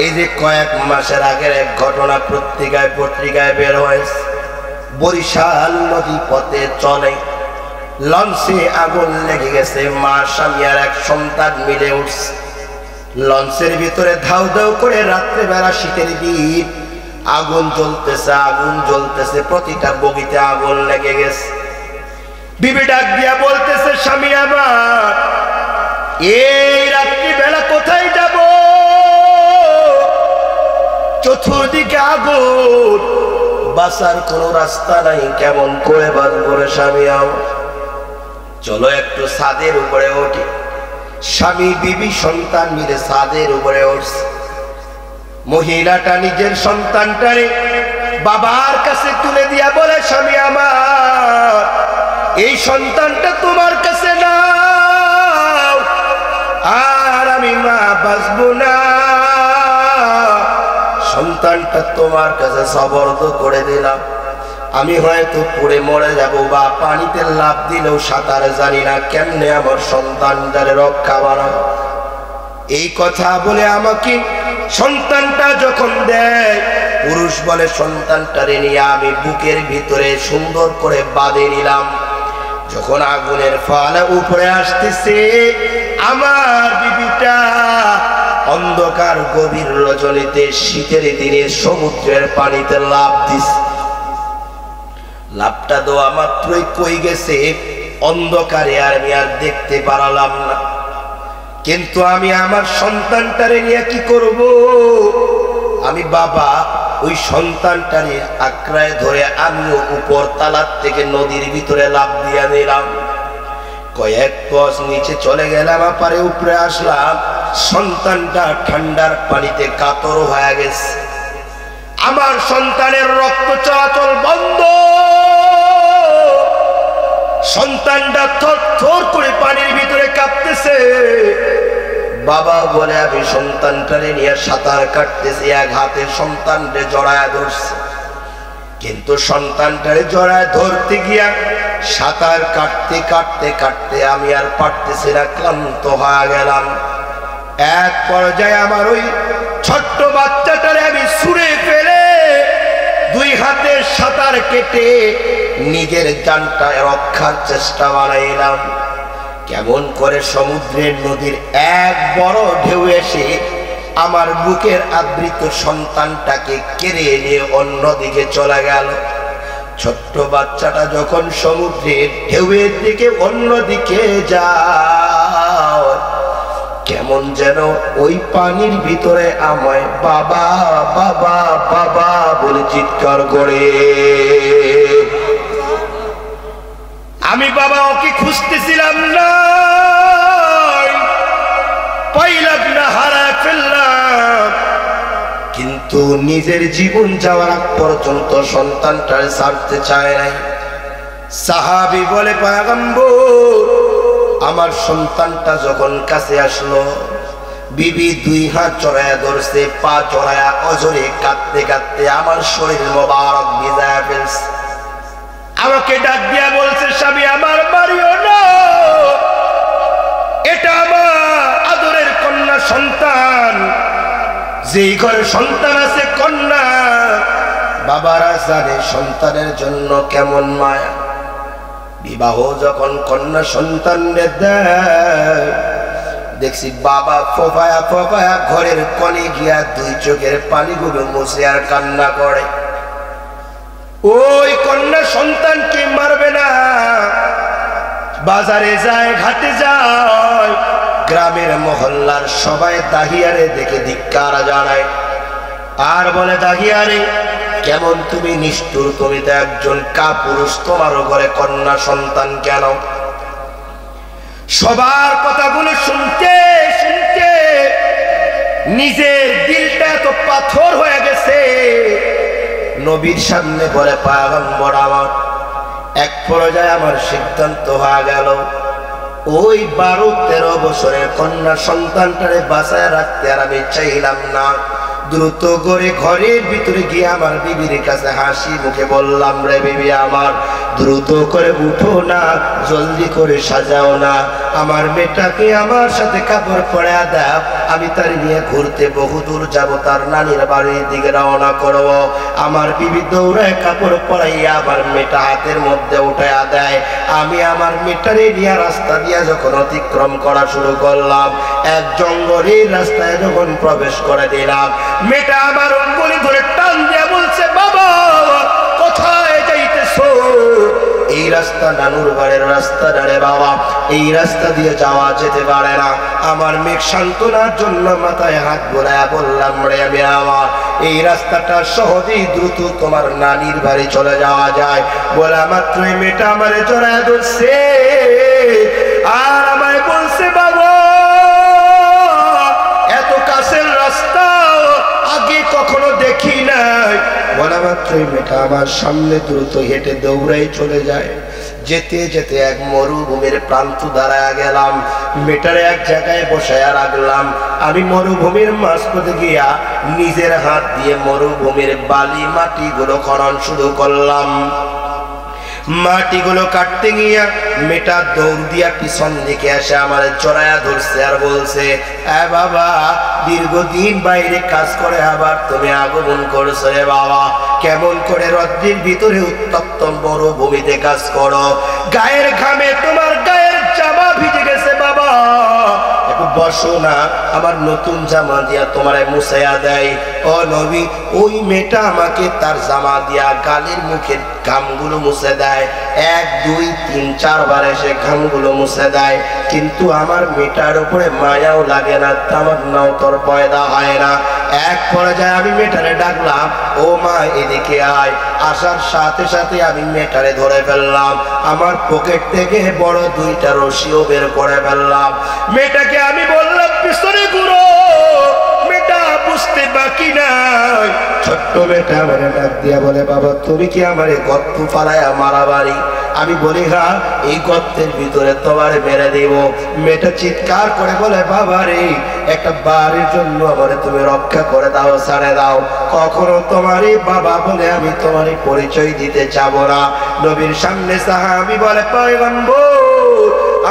এই যে কয়েক মাসের আগের এক ঘটনা পত্রিকায় বের হয়েছে, বরিশাল নদী পথে চলে, লঞ্চে আগুন লেগে গেছে, মা স্বামী আর এক সন্তান মিলে উঠছে। লঞ্চের ভিতরে ধাউ ধাউ করে রাত্রেবেলা শীতের দিন আগুন জ্বলতেছে, প্রতিটা বগিতে আগুন লেগে গেছে। বিবি ডাক দিয়া বলতেছে, স্বামী আমার, এই রাত্রিবেলা কোথায় যাব, চতুর্দিকে আগুন, বাঁচার কোনো রাস্তা নাই, কেমন করে বাঁচব রে স্বামী আমার, চলো একটু ছাদের উপরে উঠি। স্বামী বিবি সন্তান মিলে ছাদের উপরে উঠছে। মহিলাটা নিজের সন্তানটারে বাবার কাছে তুলে দিয়া বলে, স্বামী আমার, এই সন্তানটা তোমার কাছে নাও, আর আমি মা বাঁচবো না, সন্তানটা তোমার কাছে সবর্দ করে দিলাম। আমি হয়তো পড়ে মরে যাব বা পানিতে লাফ দিলেও সাঁতার জানি না, কেমনে আমার সন্তানটারে রক্ষা বানাবো। এই কথা বলে আমাকে সন্তানটা যখন দেয়, পুরুষ বলে সন্তানটারে নিয়ে আমি বুকের ভিতরে সুন্দর করে বাঁধে নিলাম। যখন আগুনের ফালা উপরে আসতেছে, আমার বিবিটা অন্ধকার গভীর রজনীতে শীতের দিনে সমুদ্রের পানিতে লাফ দিছে। লাভটা দেওয়া মাত্রই কই গেছে অন্ধকারে, আর আমি আর দেখতে পারলাম না। কিন্তু আমি আমার সন্তানটারে নিয়ে কি করব? আমি বাবা ওই সন্তানটারে আঁকড়ায় ধরে আমিও উপর তালার থেকে নদীর ভিতরে লাফ দিয়ে নিলাম। কয়েক গজ নিচে চলে গেলাম, আপারে উপরে আসলাম, সন্তানটা ঠান্ডার পানিতে কাতর হয়ে গেছে। আমার সন্তানের রক্ত চলাচল বন্ধ, সন্তানটা থর থর করে পানির ভিতরে কাঁপতেছে। বাবা বলে আমি সন্তানটারে নিয়ে সাঁতার কাটতেছি, এক হাতে সন্তানকে জড়ায় ধরছে, কিন্তু সন্তানটারে জড়ায় ধরতে গিয়া সাঁতার কাটতে কাটতে কাটতে আমি আর পারতেছি না, ক্লান্ত হয়ে গেলাম। এক পর্যায়ে আমার ওই ছোট্ট বাচ্চাটারে আমি ছুঁড়ে ফেলে দুই হাতে সাঁতার কেটে নিজের জানটা রক্ষার চেষ্টা বানাইলাম। কেমন করে সমুদ্রের নদীর এক বড় ঢেউ এসে আমার বুকের আবৃত সন্তানটাকে কেড়ে নিয়ে অন্যদিকে চলে গেল। ছোট্ট বাচ্চাটা যখন সমুদ্রের ঢেউয়ের দিকে অন্যদিকে যায়, কেমন যেন ওই পানির ভিতরে আমায় বাবা বাবা বাবা বলে চিৎকার করে। আমি বাবা ওকে খুঁজতেছিলাম না, পাইলাম না, হারায় ফেললাম। কিন্তু নিজের জীবন যাওয়ার আগ পর্যন্ত সন্তানটারে ছাড়তে চায় নাই। সাহাবী বলে, পয়গম্বর, আমার সন্তানটা যখন কাছে আসলো, বিবি দুই হাত চড়ায়া ধরছে, পা চড়ায়া অজরে কাঁদতে কাঁদতে আমার শরীর মোবারক ভিজায়া ফেলছে। আমাকে ডাক দিয়া বলছে, স্বামী আমার মারিও না, এটা আমার আদরের কন্যা সন্তান। যেই ঘরে সন্তান আছে কন্যা, বাবারা জানে সন্তানের জন্য কেমন মায়া। বিবাহ যখন কন্যা সন্তান দেয়, দেখছি বাবা ফোফায়া ফোফায়া ঘরের কোণে গিয়া দুই চোখের পানিগুলো মুছে আর কান্না করে। ওই কন্যা সন্তানকে মারবে না, বাজারে যায়, ঘাটে যায়, গ্রামের মহল্লার সবাই দাহিয়ারে দেখে ধিক্কার জানায় আর বলে, দাহিয়ারে কেমন তুমি নিষ্ঠুর, তুমি তো একজন কাপুরুষ, তোমারও ঘরে কন্যা সন্তান কেন? সবার কথাগুলো শুনতে শুনতে নিজের দিলটা এত পাথর হয়ে গেছে। নবীর সামনে বলে, পয়গম্বর আমার, এক পর্যায়ে আমার সিদ্ধান্ত হয়ে গেল, ওই 12-13 বছরের কন্যা সন্তানটারে বাঁচায় রাখতে আর আমি চাইলাম না। দ্রুত করে ঘরের ভিতরে গিয়ে আমার বিবির কাছে হাসি মুখে বললাম, রে বিবি আমার, দ্রুত করে উঠো না, জলদি করে সাজাও না, আমার মেয়েটাকে আমার সাথে কাপড় পরায়া দাও, আমি তার নিয়ে ঘুরতে বহুদূর যাব, তার নানির বাড়ির দিকে রওনা করব। আমার বিবি দৌড়ায় কাপড় পরাইয়া আমার মেয়েটা হাতের মধ্যে উঠাইয়া দেয়। আমি আমার মেয়েটারে নিয়ে রাস্তা দিয়া যখন অতিক্রম করা শুরু করলাম, এক জঙ্গলের রাস্তায় যখন প্রবেশ করে দিলাম, মেয়েটা আমার অঙ্গুলি ধরে টান দিয়া বলছে, বাবা কোথায় যাইতেছো? এই রাস্তা নানুর বাড়ির রাস্তা রে বাবা, এই রাস্তা দিয়ে যাওয়া যেতে পারে না। আমার মেঘ সান্ত্বনার জন্য মাথায় হাত বোলায়া বললাম, রে আমি আমার এই রাস্তাটা সহজেই দ্রুত তোমার নানির বাড়ি চলে যাওয়া যায়। বলা মাত্রই মেয়েটা আমারে জড়ায় ধরছে আর আমায় বলছে, বাবা এত কাছের রাস্তা আগে কখনো দেখি নাই। বলা মাত্রই মেয়েটা আমার সামনে দ্রুত হেঁটে দৌড়াই চলে যায়। যেতে যেতে এক মরুভূমির প্রান্ত দাঁড়ায় গেলাম, মেয়েটারে এক জায়গায় বসায়া রাখলাম। আমি মরুভূমির মাঝপথে গিয়া নিজের হাত দিয়ে মরুভূমির বালি মাটিগুলো খনন শুরু করলাম। মাটিগুলো কাটতে গিয়া মেয়েটা দৌড় দিয়া পিছন দিকে এসে আমার জড়ায়া ধরছে আর বলছে, বাবা দীর্ঘদিন বাইরে কাজ করে আবার তুমি আগমন করছো রে বাবা, কেমন করে রদ্রির ভিতরে উত্তপ্ত মরুভূমিতে কাজ করো, গায়ের ঘামে তোমার গায়ের জামা ভিজে গেছে বাবা, একটু বসো না, আমার নতুন জামা দিয়া তোমার মুছাইয়া দেয়। ও নবী, ওই মেয়েটা আমাকে তার জামা দিয়া গালের মুখের ঘামগুলো মুছে দেয়। 1, 2, 3, 4 বার এসে ঘামগুলো মুছে দেয়, কিন্তু আমার মেয়েটার উপরে মায়াও লাগে না, তামান্নাও তোর পয়দা হয় না। এক পর্যায়ে আমি মেয়েটারে ডাকলাম, ও মা এদিকে আয়। আসার সাথে সাথে আমি মেয়েটারে ধরে ফেললাম, আমার পকেট থেকে বড় 2টা রশিও বের করে ফেললাম। মেয়েটাকে আমি বললাম, পিছনে ঘুরো। মেয়েটা বুঝতে বাকি নাই। ছোট্ট মেয়েটা আমার ডাক দিয়া বলে, বাবা তুমি কি আমার গর্ত ফালায়া মারাবাড়ি? আমি বলি, হ্যাঁ, এই গর্তের ভিতরে তোমার মেরে দেব। মেয়েটা চিৎকার করে বলে, বাবা রে, একটা বাড়ির জন্য আমারে তুমি রক্ষা করে দাও, ছাড়ে দাও, কখনো তোমারই বাবা বলে আমি তোমারই পরিচয় দিতে যাব না। নবীর সামনে সাহাবী বলে, পয়গম্বর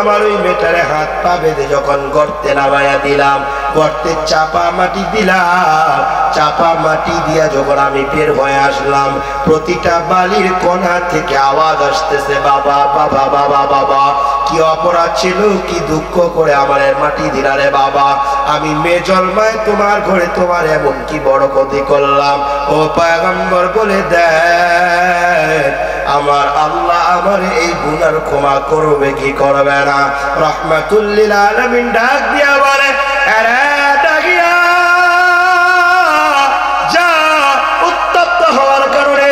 আমার ওই মেয়েটারে হাত পা বেঁধে যখন গর্তে নামাইয়া দিলাম, গর্তে চাপা মাটি দিলাম, চাপা মাটি দিয়া যখন আমি বের হয়ে আসলাম, প্রতিটা বালির কোণা থেকে আওয়াজ আসতেছে, বাবা বাবা বাবা বাবা। কি অপরাধ ছিল, কি দুঃখ করে আমার মাটি দিলা রে বাবা? আমি মেয়ে জন্মায় তোমার ঘরে তোমার এমন কি বড় ক্ষতি করলাম? ও পয়গম্বর বলে দেন, আমার আল্লাহ আমার এই গুনার ক্ষমা করবে কি করবে না? রহমাতুল লিল আলামিন ডাক দিয়া বলে, আরে ডাকিয়া যা, উত্তপ্ত হওয়ার কারণে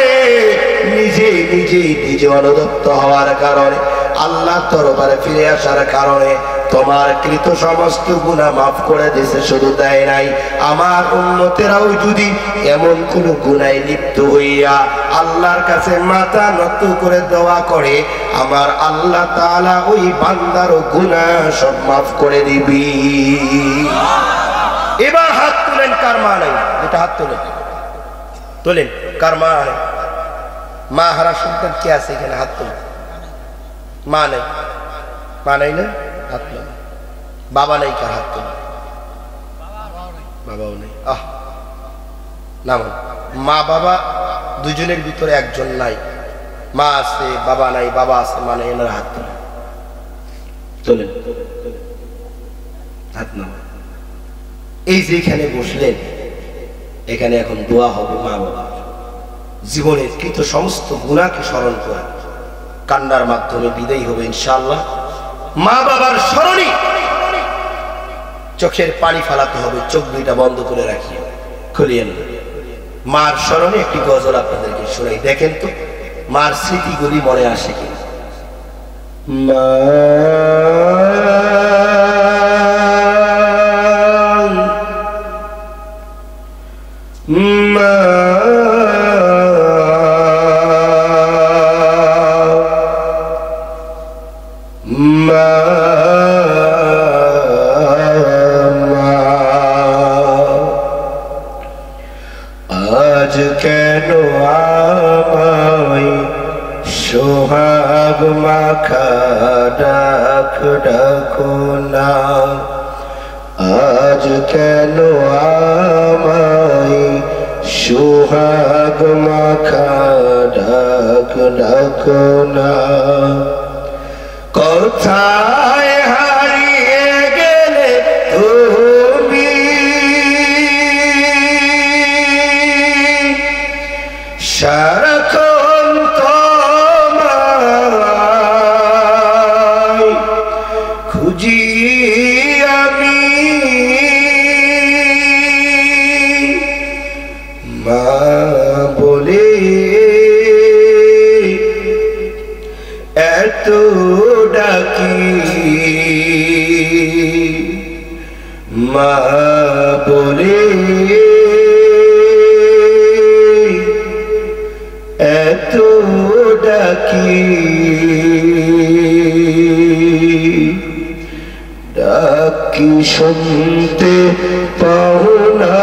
নিজে অনুতপ্ত হওয়ার কারণে, আল্লাহ দরবারে ফিরে আসার কারণে তোমার কৃত সমস্ত গুনাহ মাফ করে দিয়েছে। শুধু তাই নাই, আমার উম্মতেরাও যদি এমন কোন গুনাহে লিপ্ত হইয়া আল্লাহর কাছে মাথা নত করে দোয়া করে, আমার আল্লাহ তাআলা ওই বান্দারও গুনাহ সব মাফ করে দিবি। এবার হাত তুলেন কার মা নাই, এটা হাত তোলেন, তোলেন কার মা নাই। মা হারা সন্তান কে আছে এখানে? হাত তোলেন। মা নাই, মা নাই না, হাত তোলেন। বাবা নাই, কার? হাত তোলেন। বাবাও নেই। না, মা বাবা দুজনের ভিতরে একজন নাই, মা আছে বাবা নাই, বাবা আছে মা নাই, এনারা হাত তোলেন, তোলেন হাত না। এই যে এখানে বসলেন, এখানে এখন দোয়া হবে মা বাবা জীবনের কৃত সমস্ত গুনাহকে স্মরণ করে কান্নার মাধ্যমে বিদায় হবে ইনশাআল্লাহ। মা বাবার স্মরণে চোখের পানি ফালাতে হবে, চোখ দুইটা বন্ধ করে রাখিয়ে খুলিয়ে নেবে। মার স্মরণে একটি গজল আপনাদেরকে শোনাই, দেখেন তো মার স্মৃতিগুলি মনে আসে কিনা। মা মা মা আজ কেন আমায় সোহাগ মাখা ডাক ডাকো না, আজ কেন আমায় সোহাগ মাখা ডাক ডাকো না, কোথায় হারিয়ে গেলে তুমি সারাক্ষণ তোমায় খুঁজি আমি, মা বলে এত ডাকি, মা বলে এত ডাকি, ডাকি শুনতে পাও না,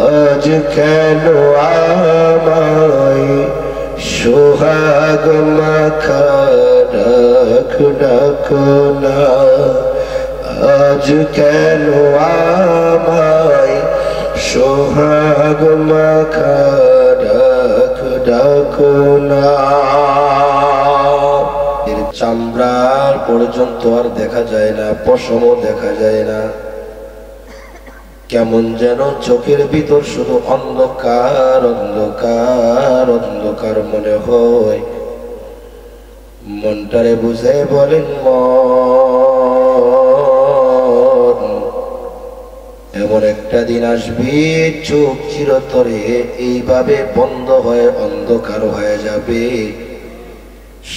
আজ কেন আমায় সোহাগ মাখা ডাক ডাকো না, আজ কেন আমায় সোহাগ মাখা ডাক ডাকো না। এর চামড়ার পর্যন্ত আর দেখা যায় না, পশমও দেখা যায় না, কেমন যেন চোখের ভিতর শুধু অন্ধকার অন্ধকার অন্ধকার মনে হয়। মনটারে বুঝে বলেন মন, এমন একটা দিন আসবে চোখ চিরতরে এইভাবে বন্ধ হয়ে অন্ধকার হয়ে যাবে,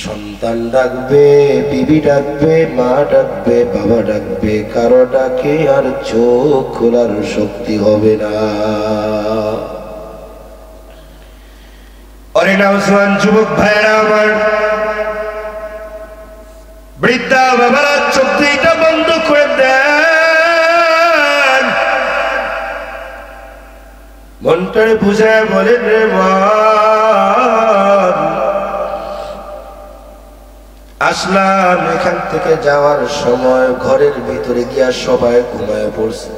সন্তান ডাকবে, বিবি ডাকবে, মা ডাকবে, বাবা ডাকবে, কারো ডাকে আর চোখ খোলার শক্তি হবে না। অরে নওজোয়ান যুবক ভাইরা আমার, বৃদ্ধা বাবারা চোখ দুইটা বন্ধ করে দেন, মনটারে বুঝায় বলেন রে মন, আসলাম এখান থেকে যাওয়ার সময় ঘরের ভিতরে গিয়া সবাই ঘুমায় পড়ছে,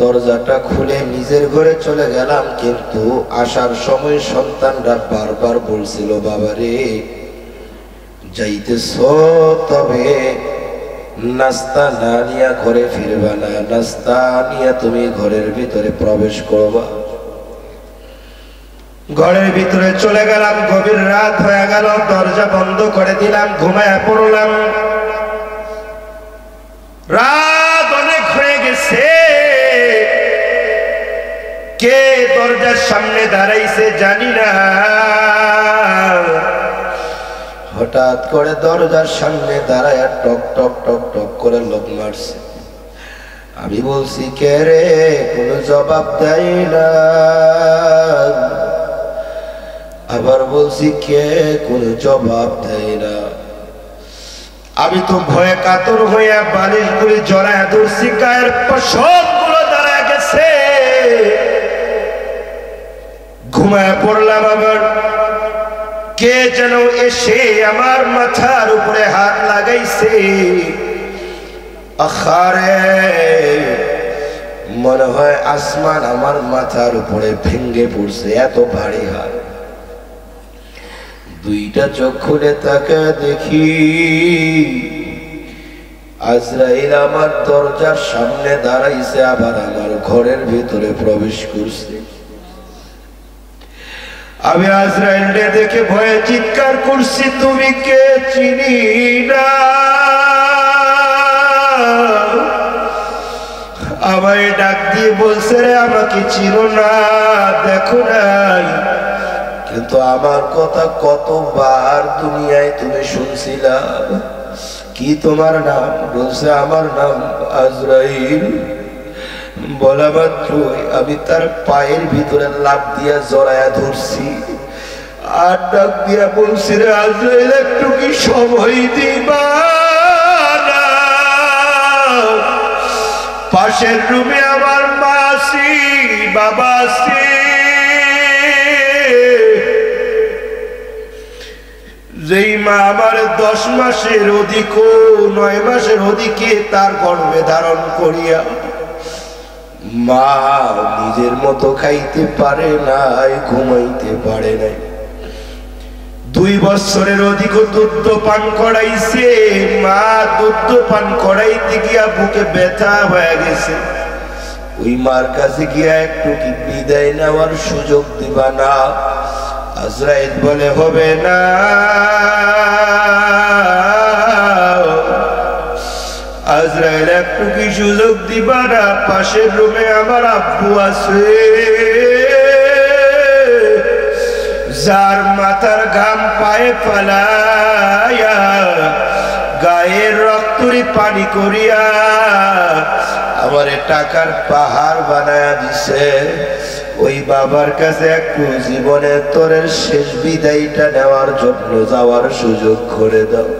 দরজাটা খুলে নিজের ঘরে চলে গেলাম, কিন্তু আসার সময় সন্তানরা বারবার বলছিল বাবারে যাইতেছ তবে নাস্তা না নিয়া ঘরে ফিরবা না, নাস্তা নিয়া তুমি ঘরের ভিতরে প্রবেশ করবা। ঘরের ভিতরে চলে গেলাম, গভীর রাত হয়ে গেল, দরজা বন্ধ করে দিলাম, ঘুমায় পড়লাম। রাত অনেক হয়ে গেছে, কে দরজার সামনে দাঁড়াইছে জানি না, হঠাৎ করে দরজার সামনে দাঁড়ায় টক টক টক টক করে লোক মারছে। আমি বলছি কে রে, কোনো জবাব দেয় না, আবার বলছি কে, কোনো জবাব দেয় না। আমি তো ভয়ে কাতর হইয়া বালিশগুলি জড়ায় ধরছি, গায়ের সবগুলো দাঁড়ায় গেছে। ঘুমায় পড়লাম। আবার কে যেন এসে আমার মাথার উপরে হাত লাগাইছে। আখারে মনে হয় আসমান আমার মাথার উপরে ভেঙ্গে পড়ছে, এত ভারী হাত। দুইটা চোখ খুলে তাকা দেখি আজরাইল আমার দরজার সামনে দাঁড়াইছে, আবার আমার ঘরের ভিতরে প্রবেশ করছে। আমি আজরাইলকে দেখে ভয়ে চিৎকার করছি, তুমি কে? চিনি না। আমায় ডাক দিয়ে বলছে, রে আমাকে চিনো না, দেখো নাই, কিন্তু আমার কথা কতবার দুনিয়ায় তুমি শুনছিলা। কি তোমার নাম? বলছে আমার নাম আজরাইল। বলা মাত্র আমি তার পায়ের ভিতরে লাফ দিয়া জড়ায়া ধরছি, আর ডাক দিয়া বলছি, রে আজরাইল একটু কি সময় দিবা? পাশের রুমে আমার মা আছি, বাবা আছি। যেই মা আমার 10 মাসের অধিক 9 মাসের অধিকে তার গর্ভে ধারণ করিয়া মা নিজের মতো খাইতে পারে নাই, ঘুমাইতে পারে নাই। 2 বছরের অধিক দুধ পান করাইছে। মা দুধ পান করাইতে গিয়া বুকে ব্যথা হয়ে গেছে। ওই মার কাছে গিয়া একটু কি বিদায় নেওয়ার সুযোগ দিবা না? আজরাইল বলে, হবে না। আজরাইল একটু কি সুযোগ দিবা না? পাশের রুমে আমার আব্বু আছে, যার মাথার ঘাম পায়ে ফালাইয়া গায়ের রক্তরি পানি করিয়া আমার টাকার পাহাড় বানায়া দিছে। ওই বাবার কাছে একটু জীবনের তোরের শেষ বিদায়টা নেওয়ার জন্য যাওয়ার সুযোগ করে দাও।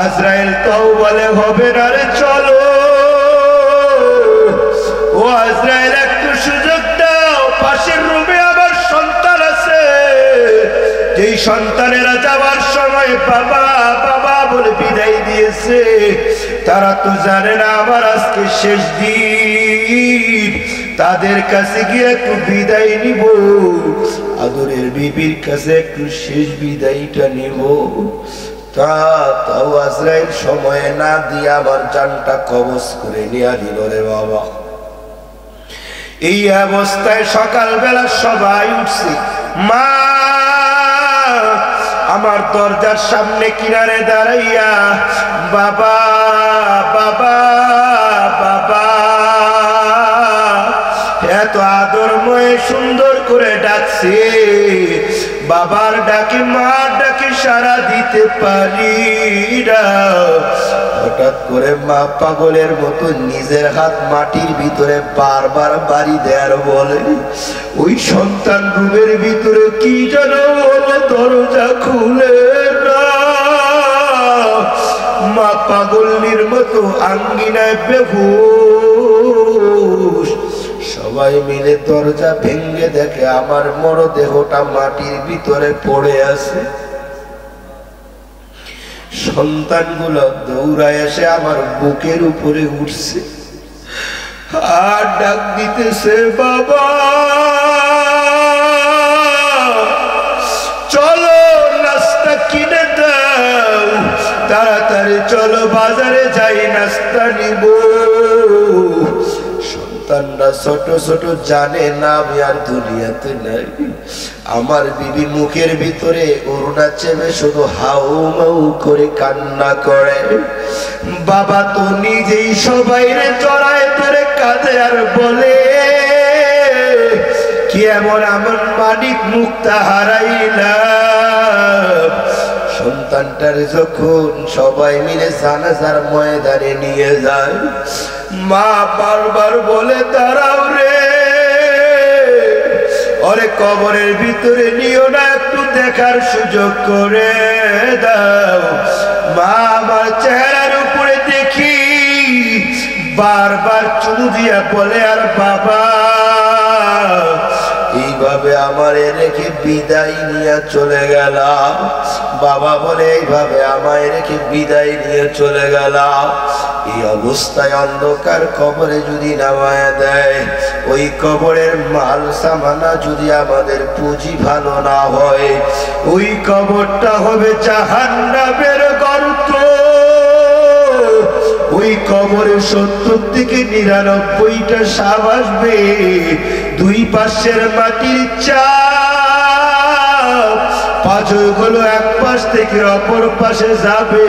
আজরাইল তাও বলে, হবে না রে, চলো। ও আজরাইল একটু সুযোগ দাও, পাশের রুমে আমার সন্তান আছে, যেই সন্তানেরা যাওয়ার সময় বাবা বাবা বলে বিদায় দিয়েছে, তারা তো জানে না আমার আজকে শেষ দিন। তাদের কাছে গিয়ে একটু বিদায় নিব, আদরের বিবির কাছে একটু শেষ বিদায়টা নিব। তাও আজরাইল সময় না দিয়ে আমার জানটা কবজ করে নিয়ে দিল রে বাবা। এই অবস্থায় সকালবেলা সবাই উঠছে। মা আমার দরজার সামনে কিনারে দাঁড়াইয়া বাবা বাবা বাবা এত আদরময় সুন্দর করে ডাকছে। বাবার ডাকে মার ডাকে সাড়া দিতে পারি না। হঠাৎ করে মা পাগলের মতো নিজের হাত মাটির ভিতরে বারবার বাড়ি দেয়ার বলে, ওই সন্তান রুমের ভিতরে কি যেন বলে, দরজা খুলে না। মা পাগলের মতো আঙ্গিনায় বেহুশ। সবাই মিলে দরজা ভেঙে দেখে আমার মরদেহটা মাটির ভিতরে পড়ে আছে। সন্তানগুলো দৌড়ায় এসে আমার বুকের উপরে উঠছে আর ডাক দিতেছে, বাবা চলো নাস্তা কিনে দাও, তাড়াতাড়ি চলো বাজারে যাই নাস্তা নিব। সন্তানরা ছোট ছোট জানে না আমি আর দুনিয়াতে নাই। আমার বিবি মুখের ভিতরে ওড়না চেপে শুধু হাউ মাউ করে কান্না করে। বাবা তো নিজেই সবাই রে জড়ায় ধরে কাঁদে আর বলে, কি এমন আমার মানিক মুক্তা হারাইলাম। সন্তানটার যখন সবাই মিলে জানাজার ময়দানে নিয়ে যায়, মা বারবার বলে, দাঁড়াও রে, ওরে কবরের ভিতরে নিও না, একটু দেখার সুযোগ করে দাও। মা আমার চেহারার উপরে দেখি বারবার চুমু দিয়া বলে, আর বাবা এইভাবে আমারে রেখে বিদায় নিয়ে চলে গেলাম। বাবা বলে, এইভাবে আমায় রেখে বিদায় নিয়ে চলে গেলাম। এই অবস্থায় অন্ধকার কবরে যদি নামায় দেয়, ওই কবরের মাল সামানা যদি আমাদের পুঁজি ভালো না হয়, ওই কবরটা হবে জাহান্নামের গর্ত। ওই কবরে 70 থেকে 99টা সাপ আসবে, দুই পাশের মাটির চাপ, পাঁচগুলো এক পাশ থেকে অপর পাশে যাবে।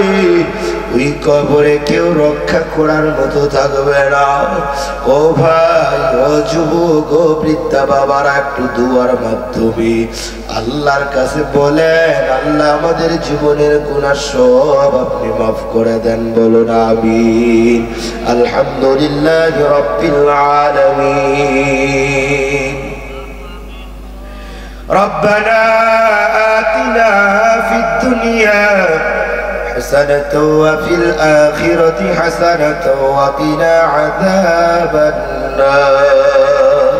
ওই কবরে কেউ রক্ষা করার মতো থাকবে না। ও ভাই, ও যুবক, ও বৃদ্ধা বাবারা, একটু দুয়ার মাধ্যমে আল্লাহর কাছে বলেন, আল্লাহ আমাদের জীবনের গুনাহ সব আপনি মাফ করে দেন। বলুন আমিন। আলহামদুলিল্লাহি রাব্বিল আলামিন। রব্বানা আতিনা ফিদ দুনিয়া হাসানাতাও ওয়া ফিল আখিরাতি হাসানাতাও ওয়া কিনা আযাবান নার।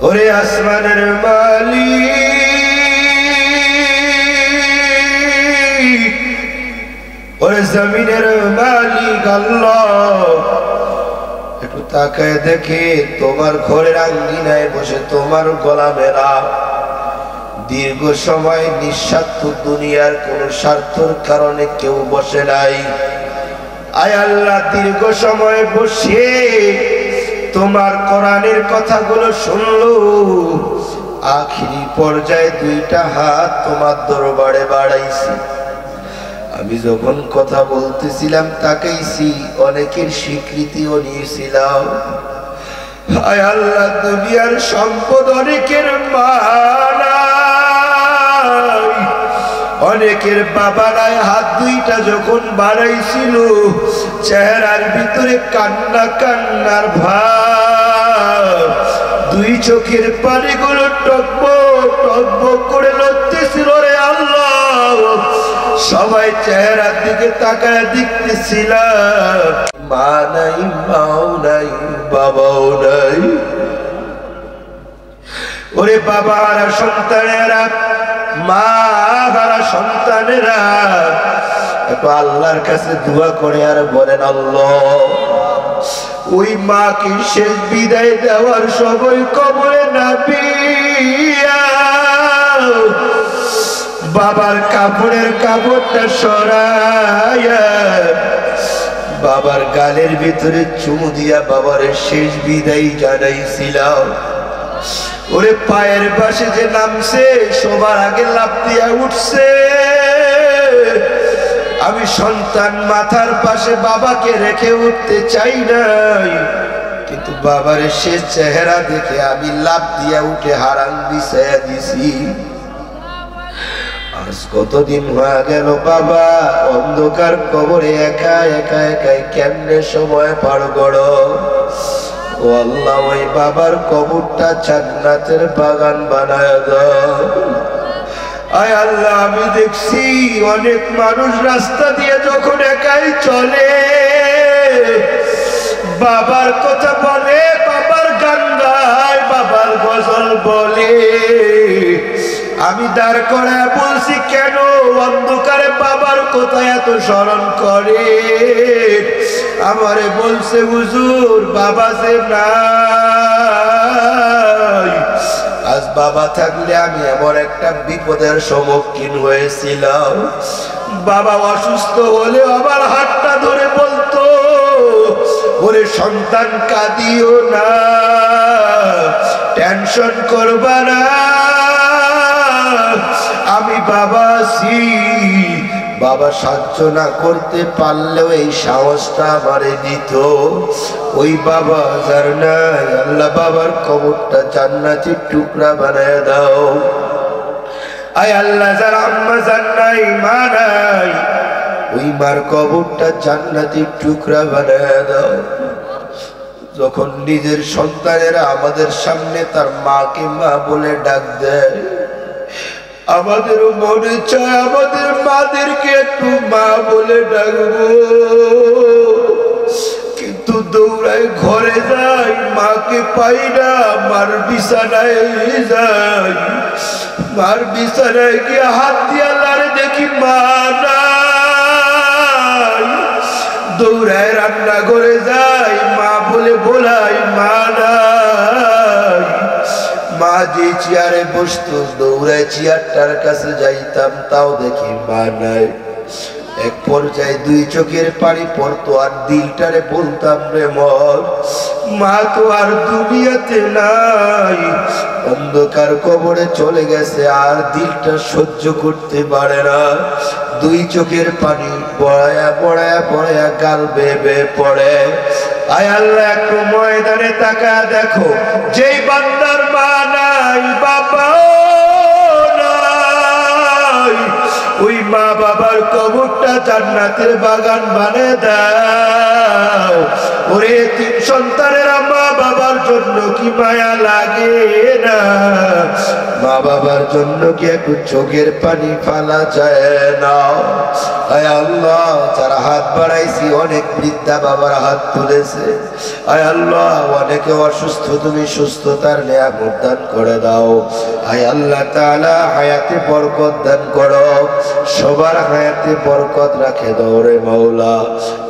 ওরে আসমানের মালিক, ওরে জমিনের মালিক আল্লাহ, একটু তাকায় দেখে তোমার ঘরের আঙ্গিনায় বসে তোমার গোলামেরা দীর্ঘ সময় নিঃস্বার্থ, দুনিয়ার কোন স্বার্থের কারণে কেউ বসে নাই। আয় আল্লাহ, দীর্ঘ সময় বসে তোমার কোরআনের কথাগুলো শুনলো। আখিরি পর্যায়ে দুইটা হাত তোমার দরবারে বাড়াইছি। আমি যখন কথা বলতেছিলাম তাকাইছি, অনেকের স্বীকৃতিও নিয়েছিলাম। হায় আল্লাহ, দুনিয়ার সম্পদ অনেকের মা নাই, অনেকের বাবা নাই। হাত দুইটা যখন বাড়াইছিল, চেহারার ভিতরে কান্না, কান্নার ভাব, দুই চোখের পানিগুলো টকবক টকবক করে লড়তেছিল। রে আল্লাহ, সবাই চেহারার দিকে তাকায় দেখতেছিলাম। মা নাই, মাও নাই, বাবাও নাই। ওরে বাবা হারা সন্তানেরা, মা হারা সন্তানেরা, একটু আল্লাহর কাছে দোয়া করে আর বলেন, আল্লাহ ওই মাকে শেষ বিদায় দেওয়ার সময় কবরে নামিয়া বাবার কাপড়ের কাপড়টা সরাইয়া বাবার গালের ভিতরে চুমু দিয়া বাবার শেষ বিদায় জানাইছিলাম। ওরে পায়ের পাশে যে নামছে, সবার আগে লাফ দিয়া উঠছে। আমি সন্তান মাথার পাশে বাবাকে রেখে উঠতে চাই নাই, কিন্তু বাবার শেষ চেহারা দেখে আমি লাফ দিয়া উঠে হারান বিছায়া দিছি। আজ কতদিন হয়ে গেল বাবা অন্ধকার কবরে একা একা একাই কেমনে সময় পার করো। ও আল্লাহ, ওই বাবার কবরটা জান্নাতের বাগান বানায় দাও। আয় আল্লাহ, আমি দেখছি অনেক মানুষ রাস্তা দিয়ে যখন একাই চলে, বাবার কথা বলে, বাবার গান গায়, বাবার গজল বলে। আমি দাঁড় করে বলছি, কেন অন্ধকারে বাবার কথা এত স্মরণ করে? আমারে বলছে, হুজুর বাবা যে নাই। আজ বাবা থাকলে আমি এমন একটা বিপদের সম্মুখীন হয়েছিলাম। বাবা অসুস্থ হলে আমার হাতটা ধরে বলতো, ওরে সন্তান কাঁদিও না, টেনশন করবা না, আমি বাবা আছি। বাবা সাহায্য না করতে পারলেও এই সাহসটা আমারে দিত। ওই বাবা যার নাই, আল্লাহ বাবার কবরটা জান্নাতের টুকরা বানায় দাও। আয় আল্লাহ, যার আম্মা যার নাই, মা নাই, ওই মার কবরটা জান্নাতের টুকরা বানায় দাও। যখন নিজের সন্তানেরা আমাদের সামনে তার মাকে মা বলে ডাক দেয়, আমাদেরও মনে চায় আমাদের মাদেরকে একটু মা বলে ডাকবো, কিন্তু দৌড়ায় ঘরে যাই, মাকে পাই না। মার বিছানায় যাই, মার বিছানায় গিয়ে হাত দিয়া লারে দেখি মা নাই। দৌড়ায় রান্না করে যাই, মা বলে বলাই, মা নাই। মা যে চেয়ারে বসতো, দৌড়ায় চেয়ারটার কাছে যাইতাম, তাও দেখি মা নাই। এক পর্যায়ে দুই চোখের পানি পড়তো, আর দিলটারে বলতাম, রে মর, মা তো আর দুনিয়াতে নাই, অন্ধকার কবরে চলে গেছে, আর দিলটা সহ্য করতে পারে না। দুই চোখের পানি পড়ায়া পড়ায়া পড়ায়া গাল বেয়ে বেয়ে পড়ে। আয় আল্লাহ, একটু ময়দানে তাকা দেখো, যেই বান্দার মা নাই, বাবা নাই, ওই মা বাবার কবরটা জান্নাতের বাগান বানিয়ে দাও। ওরে তিন সন্তানের মা বাবার জন্য কি মায়া লাগে না? মা বাবার জন্য কি একটু চোখের পানি ফালা যায় না? আয় আল্লাহ, যারা হাত বাড়াইছি, অনেক বৃদ্ধা বাবার হাত তুলেছে। আয় আল্লাহ, অনেকে অসুস্থ, তুমি সুস্থতার নিয়ামত দান করে দাও। আয় আল্লাহ তাআলা, হায়াতে বরকত দান করো, সবার হায়াতে বরকত রাখে দাও রে মাওলা।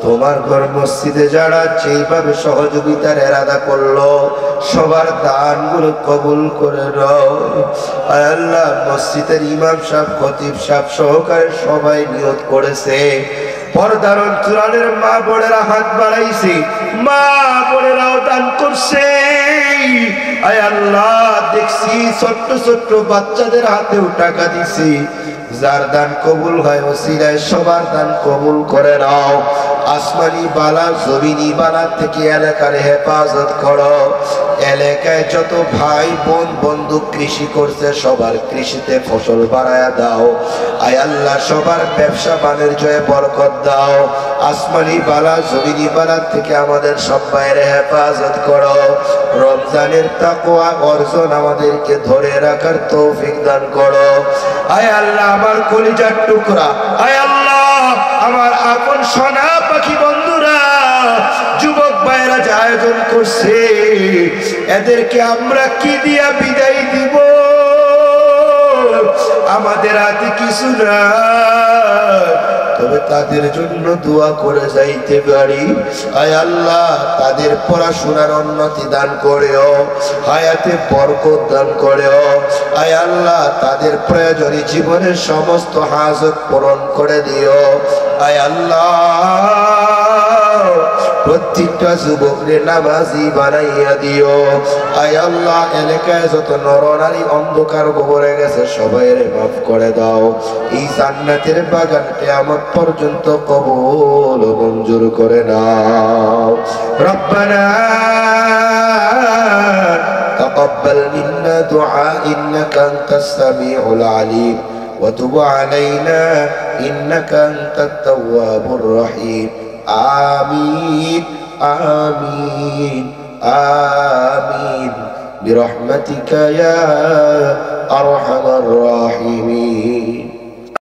তোমার ঘর মসজিদে যারা যেইভাবে সহযোগিতার এরাদা করলো, সবার দানগুলো কবুল করে নাও। আয় আল্লাহ, মসজিদের ইমাম সাহেব, খতিব সাহেব সহকারে সবাই নিয়ত করেছে, পর্দার অন্তরালের মা বোনেরা হাত বাড়াইছে, মা বোনেরাও দান করছে। আয় আল্লাহ, দেখছি ছোট্ট ছোট্ট বাচ্চাদের হাতেও টাকা দিছি। যার দান কবুল হয়, ওসিলায় সবার দান কবুল করে নাও। আসমানি বালা, জমিনি বালা থেকে এলাকার হেফাজত করো। এলাকায় যত ভাই বোন বন্ধু কৃষি করছে, সবার কৃষিতে ফসল বাড়ায়া দাও। আয় আল্লাহ, সবার ব্যবসা বাণিজ্যে বরকত দাও। আসমানি বালা, জমিনি বালা থেকে আমাদের সবাইয়ের হেফাজত করো। রমজানের তাকওয়া অর্জন আমাদেরকে ধরে রাখার তৌফিক দান করো। আয় আল্লাহ, আমার কলিজার টুকরা, আয় আল্লাহ, আমার আপন সোনা পাখি বন্ধুরা, যুবক ভাইরা যে আয়োজন করছে, এদেরকে আমরা কি দিয়া বিদায় দিব? আমাদের হাতে কিছু না, তবে তাদের জন্য দোয়া করে যাইতে পারি। আয় আল্লাহ, তাদের পড়াশোনার উন্নতি দান করেও, হায়াতে বরকত দান করেও। আয় আল্লাহ, তাদের প্রয়োজনীয় জীবনের সমস্ত হাজত পূরণ করে দিও। আয় আল্লাহ, প্রত্যেকটা যুবকরে নামাজি বানাইয়া দিও। আয় আল্লাহ, এলাকায় যত নরনারী অন্ধকার কবরে গেছে, সবাইরে মাফ করে দাও। এই জান্নাতের বাগান কিয়ামত পর্যন্ত কবুল ও মঞ্জুর করে নাও। রব্বানা তাকাব্বাল মিন্না দুআ, ইন্নাকা আনতাস সামিউল আলিম, ওয়া তুব আলাইনা ইন্নাকা আনতাত তাওয়াবুর রহিম। آمين آمين آمين برحمتك يا أرحم الراحمين.